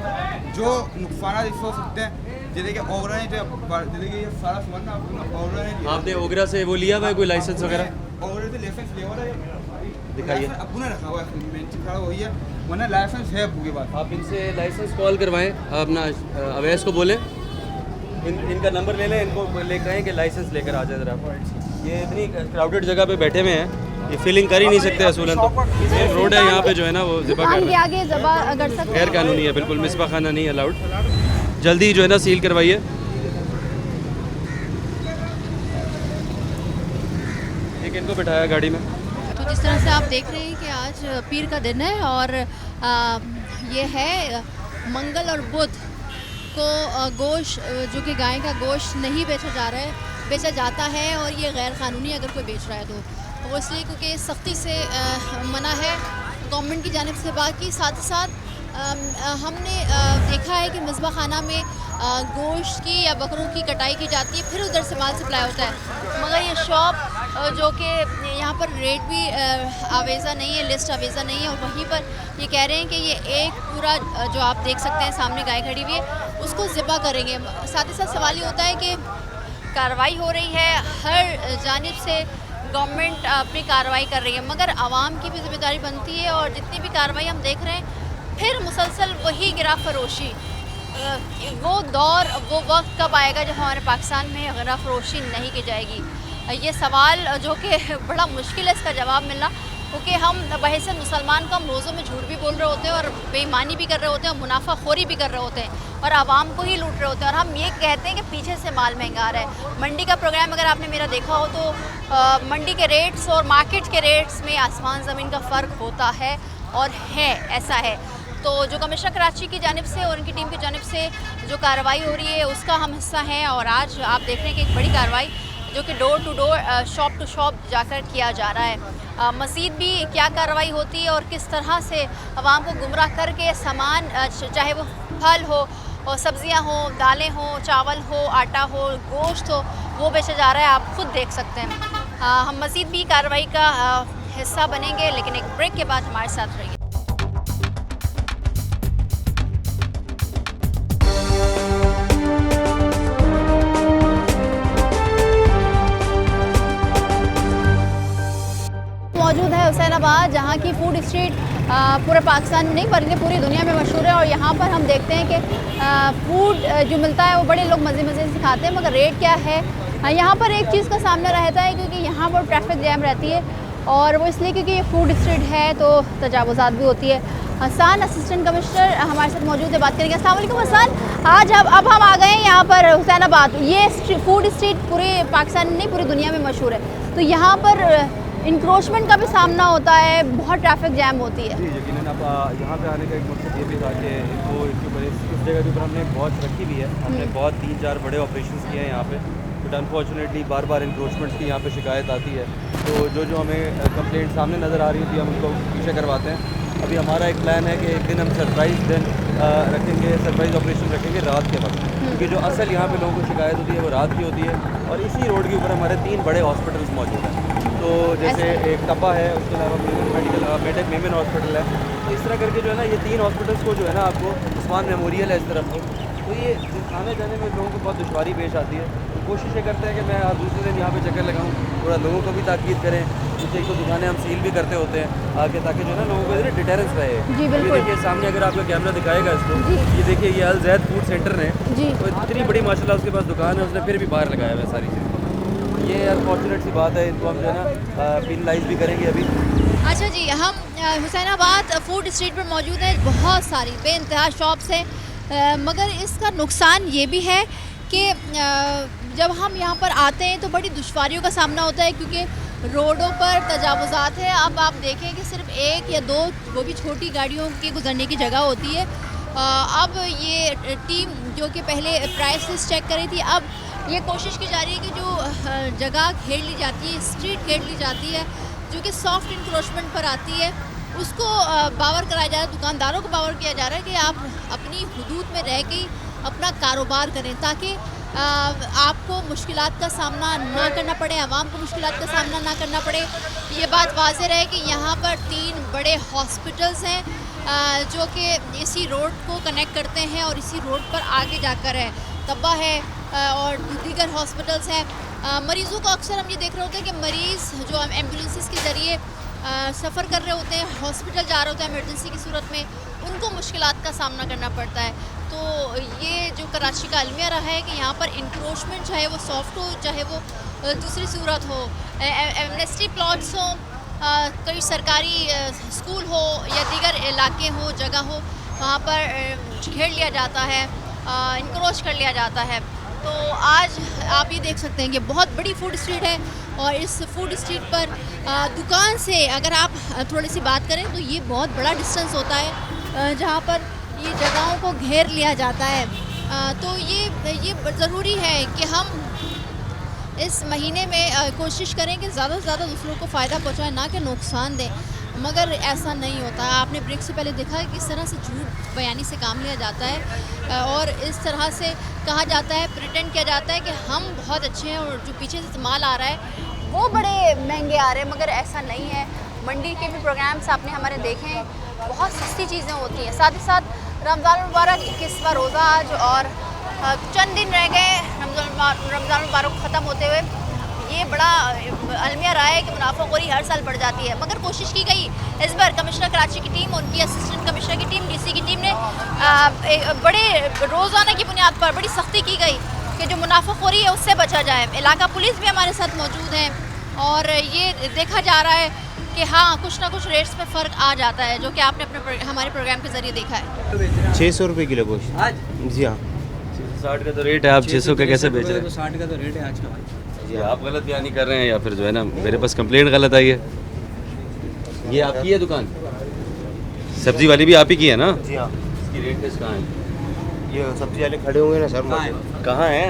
जो नुकसान हो सकते हैं जैसे कि ओगरा नहीं, जैसे कि ये सारा सामान ना ओगरा नहीं। आपने ओगरा से वो लिया हुआ है कोई लाइसेंस वगैरह? ओगरा से लाइसेंस लिया हुआ है, दिखाइए। अबू ने रखा हुआ है, मेन चीज़ खड़ा वही है, वरना लाइसेंस है अबू के पास। आप इनसे लाइसेंस कॉल करवाएं, अपना अवैस को बोलें, इनका नंबर ले लें, इनको लेकर आएँ कि लाइसेंस लेकर आ जाए ज़रा। ये इतनी क्राउडेड जगह पे बैठे हुए हैं, ये फीलिंग कर ही नहीं सकते असूलन। तो मेन रोड है यहाँ पे जो है ना वो ज़िबा गैर कानूनी है, बिल्कुल मिसबा खाना नहीं अलाउड। जल्दी जो है ना सील करवाइए। एक इनको बिठाया गाड़ी में। तो जिस तरह से आप देख रहे हैं कि आज पीर का दिन है और ये है मंगल और बुध को गोश्त जो कि गाय का गोश्त नहीं बेचा जाता है, और ये गैर कानूनी अगर कोई बेच रहा है तो वो इसलिए क्योंकि सख्ती से मना है गवर्नमेंट की जानिब से। बाकी साथ ही साथ हमने देखा है कि मिसबा खाना में गोश्त की या बकरों की कटाई की जाती है, फिर उधर से माल सप्लाई होता है। मगर ये शॉप जो कि यहाँ पर रेट भी आवेज़ा नहीं है, लिस्ट आवेज़ा नहीं है, और वहीं पर ये कह रहे हैं कि ये एक पूरा जो आप देख सकते हैं सामने गाय खड़ी हुई है उसको ज़िबा करेंगे। साथ ही साथ सवाल ये होता है कि कार्रवाई हो रही है, हर जानिब से गवर्नमेंट अपनी कार्रवाई कर रही है, मगर आवाम की भी जिम्मेदारी बनती है। और जितनी भी कार्रवाई हम देख रहे हैं फिर मुसलसल वही गिरा फरोशी, वो दौर वो वक्त कब आएगा जब हमारे पाकिस्तान में गिरा फरोशी नहीं की जाएगी? ये सवाल जो कि बड़ा मुश्किल है इसका जवाब मिलना, क्योंकि हम बहस मुसलमान को हम रोज़ों में झूठ भी बोल रहे होते हैं और बेईमानी भी कर रहे होते हैं और मुनाफाखोरी भी कर रहे होते हैं और आवाम को ही लूट रहे होते हैं, और हम ये कहते हैं कि पीछे से माल महंगा आ रहा है। मंडी का प्रोग्राम अगर आपने मेरा देखा हो तो मंडी के रेट्स और मार्केट के रेट्स में आसमान ज़मीन का फ़र्क होता है, और है ऐसा है। तो जो कमिश्नर कराची की जानिब से और उनकी टीम की जानिब से जो कार्रवाई हो रही है उसका हम हिस्सा हैं, और आज आप देख रहे हैं कि एक बड़ी कार्रवाई जो कि door to door shop to shop जाकर किया जा रहा है। मज़ीद भी क्या कार्रवाई होती है और किस तरह से आवाम को गुमराह करके सामान चाहे वो फल हो और सब्ज़ियाँ हो, दालें हो, चावल हो, आटा हो, गोश्त हो, वो बेचा जा रहा है, आप खुद देख सकते हैं। हम मज़ीद भी कार्रवाई का हिस्सा बनेंगे, लेकिन एक ब्रेक के बाद हमारे साथ रहिए। मौजूद है हुसैनाबाद, जहाँ की फूड स्ट्रीट पूरे पाकिस्तान में नहीं बल्कि पूरी दुनिया में मशहूर है। और यहाँ पर हम देखते हैं कि फूड जो मिलता है वो बड़े लोग मज़े मज़े से खाते हैं, मगर रेट क्या है यहाँ पर एक चीज़ का सामना रहता है, क्योंकि यहाँ पर ट्रैफिक जैम रहती है और वो इसलिए क्योंकि ये फूड स्ट्रीट है तो तजावुज़ात भी होती है। हसन असिस्टेंट कमिश्नर हमारे साथ मौजूद है, बात करेंगे। अस्सलाम वालेकुम हसन, आज अब हम आ गए हैं यहाँ पर हुसैनाबाद। ये फूड स्ट्रीट पूरे पाकिस्तान में नहीं पूरी दुनिया में मशहूर है, तो यहाँ पर इंक्रोचमेंट का भी सामना होता है, बहुत ट्रैफिक जैम होती है। जी यकीनन अब यहाँ पे आने का एक मकसद ये भी था कि इनको इसके ऊपर इस जगह के ऊपर हमने वॉच रखी भी है। हमने बहुत 3-4 बड़े ऑपरेशंस किए हैं यहाँ पे, but unfortunately bar bar encroachments की यहाँ पे शिकायत आती है। तो जो हमें कंप्लेंट सामने नज़र आ रही थी हम उनको पीछे करवाते हैं। अभी हमारा एक प्लान है कि एक दिन हम सरप्राइज़ दिन रखेंगे, सरप्राइज़ ऑपरेशन रखेंगे रात के वक्त, क्योंकि जो असल यहाँ पे लोगों को शिकायत होती है वो रात की होती है। और इसी रोड के ऊपर हमारे 3 बड़े हॉस्पिटल्स मौजूद हैं। तो जैसे एक तपा है, उसके अलावा मेमन हॉस्पिटल है। तो इस तरह करके जो है ना ये 3 हॉस्पिटल्स को जो है ना आपको उस्मान मेमोरियल है इस तरफ को, तो ये आने जाने में लोगों को बहुत दुश्वारी पेश आती है। तो कोशिश ये करते हैं कि मैं दूसरे दिन यहाँ पे चक्कर लगाऊँ, थोड़ा लोगों को भी ताकीद करें। कुछ एक तो दुकानें हम सील भी करते होते हैं आगे, ताकि जो है ना लोगों को डिटेरेंस रहे। जी बिल्कुल। देखिए सामने अगर आपका कैमरा दिखाएगा इसको, ये देखिए ये अल जैद फूड सेंटर है, तो इतनी बड़ी माशाल्लाह उसके पास दुकान है, उसने फिर भी बाहर लगाया हुआ है सारी चीज़। ये अनफॉर्चुनेट सी बात है, इनको हम जो है ना पेनलाइज भी करेंगे अभी। अच्छा जी, हम हुसैनाबाद फूड स्ट्रीट पर मौजूद हैं, बहुत सारी बेइंतहा शॉप्स हैं, मगर इसका नुकसान ये भी है कि जब हम यहाँ पर आते हैं तो बड़ी दुश्वारियों का सामना होता है, क्योंकि रोडों पर तजावुज़ात है। अब आप देखें कि सिर्फ 1 या 2 वो भी छोटी गाड़ियों के गुजरने की जगह होती है। अब ये टीम जो कि पहले प्राइस लिस्ट चेक करी थी, अब ये कोशिश की जा रही है कि जो जगह घेर ली जाती है, स्ट्रीट घेर ली जाती है जो कि सॉफ्ट इंक्रोचमेंट पर आती है, उसको बावर कराया जा रहा है। दुकानदारों को बावर किया जा रहा है कि आप अपनी हुदूद में रह के अपना कारोबार करें, ताकि आपको मुश्किलात का सामना ना करना पड़े, आवाम को मुश्किलात का सामना ना करना पड़े। ये बात वाज़ेह रहे कि यहाँ पर 3 बड़े हॉस्पिटल्स हैं जो कि इसी रोड को कनेक्ट करते हैं और इसी रोड पर आगे जाकर है तब्बा है और दीगर हॉस्पिटल्स हैं। मरीज़ों को अक्सर हम ये देख रहे होते हैं कि मरीज़ जो एम्बुलेंसेस के ज़रिए सफ़र कर रहे होते हैं, हॉस्पिटल जा रहे होते हैं इमरजेंसी की सूरत में, उनको मुश्किलात का सामना करना पड़ता है। तो ये जो कराची का अलमिया रहा है कि यहाँ पर इंक्रोचमेंट चाहे वो सॉफ्ट हो चाहे वो दूसरी सूरत हो, एमनेस्टी प्लॉट्स हो, कोई सरकारी स्कूल हो या दीगर इलाके हो, जगह हो, वहाँ पर घेर लिया जाता है, इंक्रोच कर लिया जाता है। तो आज आप ये देख सकते हैं कि बहुत बड़ी फूड स्ट्रीट है और इस फूड स्ट्रीट पर दुकान से अगर आप थोड़ी सी बात करें तो ये बहुत बड़ा डिस्टेंस होता है जहाँ पर ये जगहों को घेर लिया जाता है। तो ये ज़रूरी है कि हम इस महीने में कोशिश करें कि ज़्यादा से ज़्यादा दूसरों को फ़ायदा पहुँचाएं, ना कि नुकसान दें, मगर ऐसा नहीं होता। आपने ब्रेक से पहले देखा कि किस तरह से झूठ बयानी से काम लिया जाता है और इस तरह से कहा जाता है, प्रिटेंड किया जाता है कि हम बहुत अच्छे हैं और जो पीछे से माल आ रहा है वो बड़े महंगे आ रहे हैं, मगर ऐसा नहीं है। मंडी के भी प्रोग्राम्स आपने हमारे देखे हैं, बहुत सस्ती चीज़ें होती हैं। साथ ही साथ रमज़ान मुबारक 21वां रोज़ा आज और चंद दिन रह गए रमज़ान मुबारक ख़त्म होते हुए। ये बड़ा अलमिया रहा है कि मुनाफाखोरी हर साल बढ़ जाती है, मगर कोशिश की गई इस बार कमिश्नर कराची की टीम, उनकी असिस्टेंट कमिश्नर की टीम, डीसी की टीम ने बड़े रोज़ाना की बुनियाद पर बड़ी सख्ती की गई कि जो मुनाफाखोरी है उससे बचा जाए। इलाका पुलिस भी हमारे साथ मौजूद है और ये देखा जा रहा है कि हाँ कुछ ना कुछ रेट्स में फ़र्क आ जाता है, जो कि आपने अपने हमारे प्रोग्राम के ज़रिए देखा है। 600 रुपये किलो गोश्त आज? जी हाँ, 60 का तो रेट है, आप 600 का कैसे बेच रहे हैं? 60 का तो रेट है आज का भाई। जी आप गलत बयानी कर रहे हैं या फिर जो है ना मेरे पास कंप्लेंट गलत आई है। ये आपकी है दुकान? सब्जी वाली भी आप ही की है ना? जी हाँ। इसकी रेट किस कहाँ है? ये सब्जी वाले खड़े होंगे ना सर। कहाँ है?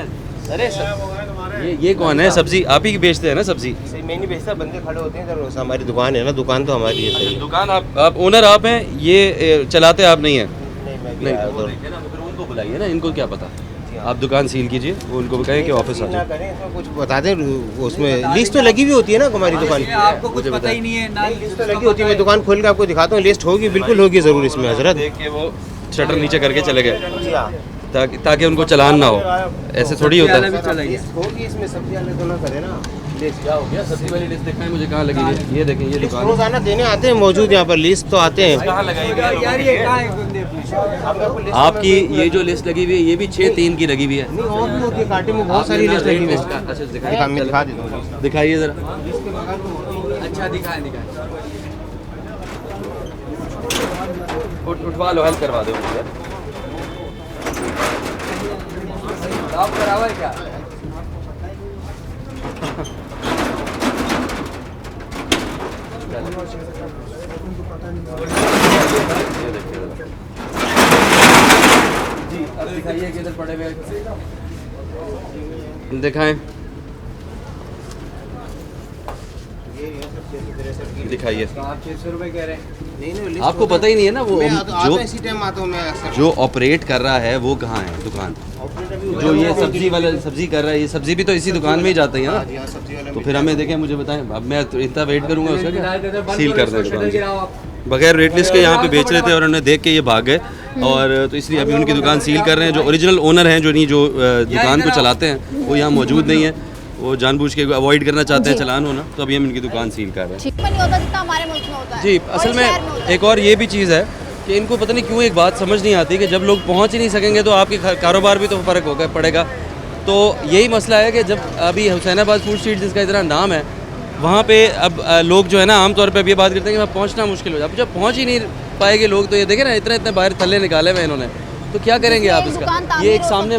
अरे सर ये कौन है? सब्जी आप ही बेचते हैं ना? सब्जी मैं नहीं बेचता, बंदे खड़े होते हैं सर। हमारी दुकान है ना, दुकान तो हमारी है। दुकान आप ओनर आप हैं, ये चलाते आप नहीं हैं? नहीं उनको बुलाइए ना, इनको क्या पता। आप दुकान सील कीजिए, वो उनको कहें कि ऑफिस आ जाए। कुछ बता दें, उसमें लिस्ट तो लगी हुई होती है ना हमारी दुकान की। आपको कुछ पता ही नहीं है ना? लिस्ट तो लगी होती है, मैं दुकान खोल के आपको दिखाता हूँ। लिस्ट होगी, बिल्कुल होगी ज़रूर इसमें हजरत। देख के वो शटर नीचे करके चले गए जी हाँ, ताकि उनको चलान ना हो। ऐसे थोड़ी होता है। होगी इसमें, सब्जी वाले तो ना करे ना। लिस्ट क्या हो गया? सब्जी वाली लिस्ट दिखाएं मुझे कहाँ लगी है। ये देखें, ये दुकान रोजाना देने आते हैं, मौजूद यहाँ पर लिस्ट तो आते हैं। कहाँ लगाई हुई है? आपकी ये जो लिस्ट लगी हुई है ये भी 6-3 की लगी हुई है। नहीं, और भी होती है, कांटे में बहुत सारी लिस्ट लगी हुई है। अच्छा दिखा देता हूँ, दिखाइए जरा। अच्छा दिखाएं दिखाएं। उठवा लो, हेल्प करवा दो मुझे। आप बराबर क्या? जी अब दिखाइए किधर पड़े हुए दिखाएं, दिखाइए। आप 600 रुपये कह रहे हैं। नहीं, आपको पता ही नहीं है ना वो जो इसी टाइम आता हूँ मैं। जो ऑपरेट कर रहा है वो कहाँ है दुकान? जो ये सब्जी वाला सब्जी कर रहा है, ये सब्जी भी तो इसी दुकान में ही जाते हैं ना। तो फिर हमें देखें, मुझे बताएं। अब मैं तो इतना वेट करूँगा उसका क्या? सील कर दें दुकान से। बगैर रेट लिस्ट के यहाँ पे बेच रहे थे और उन्होंने देख के ये भाग गए, और तो इसलिए अभी उनकी दुकान सील कर रहे हैं। जो ओरिजिनल ओनर हैं, जो दुकान को चलाते हैं, वो यहाँ मौजूद नहीं है। वो जानबूझ के अवॉइड करना चाहते हैं चालान होना, तो अभी हम इनकी दुकान सील कर रहे हैं। ठीक नहीं होता जितना हमारे मुल्क में होता है। जी, असल में एक और ये भी चीज़ है कि इनको पता नहीं क्यों एक बात समझ नहीं आती कि जब लोग पहुंच ही नहीं सकेंगे तो आपके कारोबार भी तो फ़र्क होगा पड़ेगा। तो यही मसला है कि जब अभी हुसैनाबाद फूड स्ट्रीट जिसका इतना नाम है, वहाँ पे अब लोग जो है ना आमतौर पे अब ये बात करते हैं कि वहाँ पहुँचना मुश्किल हो जाए। अब जब पहुँच ही नहीं पाएंगे लोग, तो ये देखें ना इतने बाहर थल्ले निकाले हुए इन्होंने, तो क्या करेंगे आप इसका? ये एक सामने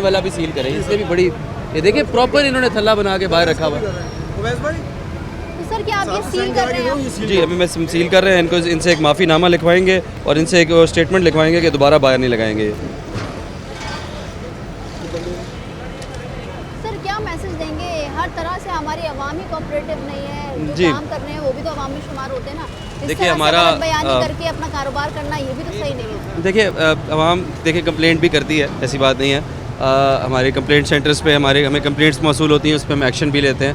वाला भी सील करें, इसलिए भी बड़ी, ये देखिए प्रॉपर इन्होंने थल्ला बना के बाहर रखा हुआ है। सर क्या आप ये सील कर रहे हैं? जी अभी मैं सील कर रहे हैं इनको। इनसे एक माफ़ीनामा लिखवाएंगे और इनसे एक स्टेटमेंट लिखवाएंगे कि दोबारा बाहर नहीं लगाएंगे। सर क्या मैसेज देंगे? हर तरह से हमारी अवाम ही कोऑपरेटिव नहीं है, जो जी। काम कर रहे हैं वो भी तो अवाम में शुमार होते हैं ना। देखिए हमारा बयानी करके अपना कारोबार करना ये भी तो सही नहीं है। देखिए अवाम देखिए कंप्लेंट भी करती है, ऐसी बात नहीं है। हमारे कंप्लेंट सेंटर्स पे हमें कंप्लेंट्स मौसूल होती हैं, उस पर हम एक्शन भी लेते हैं।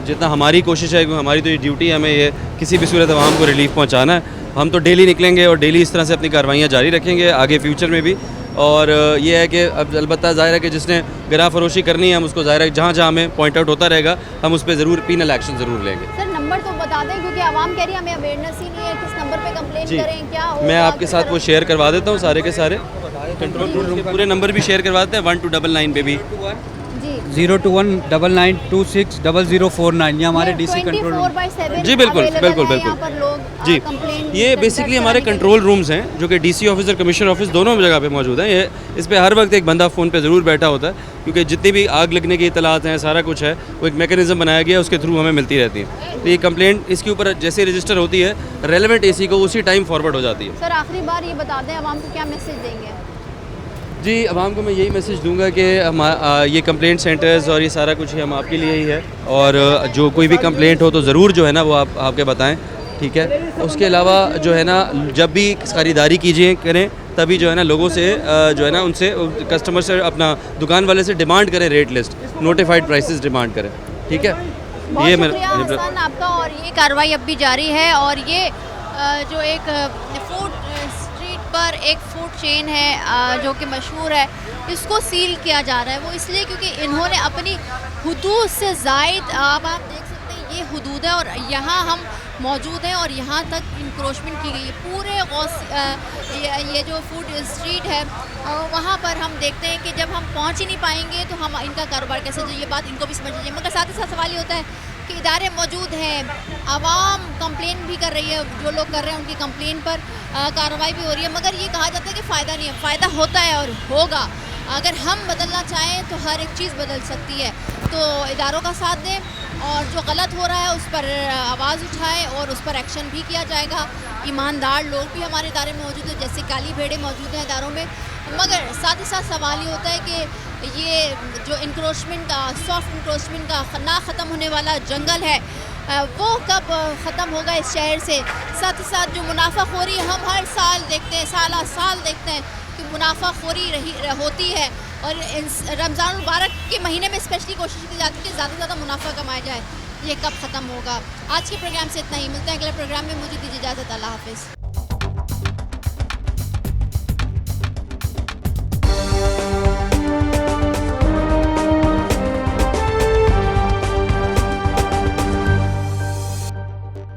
जितना हमारी कोशिश है, हमारी तो ये ड्यूटी है, हमें ये किसी भी सूरत आवाम को रिलीफ पहुंचाना है। हम तो डेली निकलेंगे और डेली इस तरह से अपनी कार्रवाइयाँ जारी रखेंगे आगे फ्यूचर में भी। और ये है कि अब अलबत्ता ज़ाहिर है कि जिसने गिरा फरोशी करनी है, हम उसको ज़ाहिर है जहाँ हमें पॉइंट आउट होता रहेगा, हम उस पर ज़रूर पीनल एक्शन ज़रूर लेंगे। सर नंबर तो बता दें, क्योंकि आवाम कह रही है हमें अवेयरनेस ही नहीं है, किस नंबर पे कंप्लेंट करें, क्या होगा? मैं आपके साथ वो शेयर करवा देता हूँ, सारे के सारे कंट्रोल रूम पूरे नंबर भी शेयर करवा देते हैं। 1299 पे भी 02199260049 ये हमारे डीसी कंट्रोल रूम। जी बिल्कुल बिल्कुल बिल्कुल जी। ये बेसिकली हमारे कंट्रोल रूम्स हैं जो कि डीसी ऑफिस और कमिश्नर ऑफिस दोनों जगह पे मौजूद हैं। ये इस पे हर वक्त एक बंदा फ़ोन पे ज़रूर बैठा होता है, क्योंकि जितनी भी आग लगने की इतलात हैं, सारा कुछ है, वो एक मैकेनिज़्म बनाया गया है, उसके थ्रू हमें मिलती रहती है। तो ये कंप्लेंट इसके ऊपर जैसे रजिस्टर होती है, रेलेवेंट एसी को उसी टाइम फॉरवर्ड हो जाती है। सर आखिरी बार ये बता दें आवाम को क्या मैसेज देंगे? जी आवाम को मैं यही मैसेज दूंगा कि ये कंप्लेंट सेंटर्स और ये सारा कुछ हम आपके लिए ही है, और जो कोई भी कंप्लेंट हो तो ज़रूर जो है ना वो आपके बताएं, ठीक है। उसके अलावा जो है ना जब भी खरीदारी कीजिए करें, तभी जो है ना लोगों से जो है ना उनसे कस्टमर से अपना दुकान वाले से डिमांड करें rate list, notified prices demand करें, ठीक है। ये हसन आपका, और ये कार्रवाई अब भी जारी है। और ये जो एक फूड स्ट्रीट पर एक फूड चेन है जो कि मशहूर है, इसको सील किया जा रहा है। वो इसलिए क्योंकि इन्होंने अपनी हुदूद से ज़ायद, आप देख सकते हैं ये हुदूद है और यहाँ हम मौजूद हैं और यहाँ तक इंक्रोचमेंट की गई है। पूरे ये जो फूड स्ट्रीट है वहाँ पर हम देखते हैं कि जब हम पहुँच ही नहीं पाएंगे तो हम इनका कारोबार कैसे, जो ये बात इनको भी समझ लीजिए। मगर साथ ही साथ सवाल ये होता है कि इदारे मौजूद हैं, आवाम कंप्लेन भी कर रही है, जो लोग कर रहे हैं उनकी कंप्लेन पर कार्रवाई भी हो रही है, मगर ये कहा जाता है कि फ़ायदा नहीं है। फ़ायदा होता है और होगा, अगर हम बदलना चाहें तो हर एक चीज़ बदल सकती है। तो इदारों का साथ दें और जो गलत हो रहा है उस पर आवाज़ उठाएं और उस पर एक्शन भी किया जाएगा। ईमानदार लोग भी हमारे इदारे में मौजूद हैं, जैसे काली भेड़े मौजूद हैं इदारों में। मगर साथ ही साथ सवाल ये होता है कि ये जो इंक्रोचमेंट का, सॉफ्ट इंक्रोचमेंट का ना ख़त्म होने वाला जंगल है, वो कब ख़त्म होगा इस शहर से। साथ ही साथ जो मुनाफाखोरी हम हर साल देखते हैं, साल देखते हैं कि मुनाफाखोरी होती है, और रमज़ान मुबारक के महीने में स्पेशली कोशिश की जाती है कि ज़्यादा से ज़्यादा मुनाफा कमाया जाए। ये कब ख़त्म होगा? आज के प्रोग्राम से इतना ही, मिलते हैं अगले प्रोग्राम में। मुझे दीजिए इजाज़त, अल्लाह हाफ़िज़।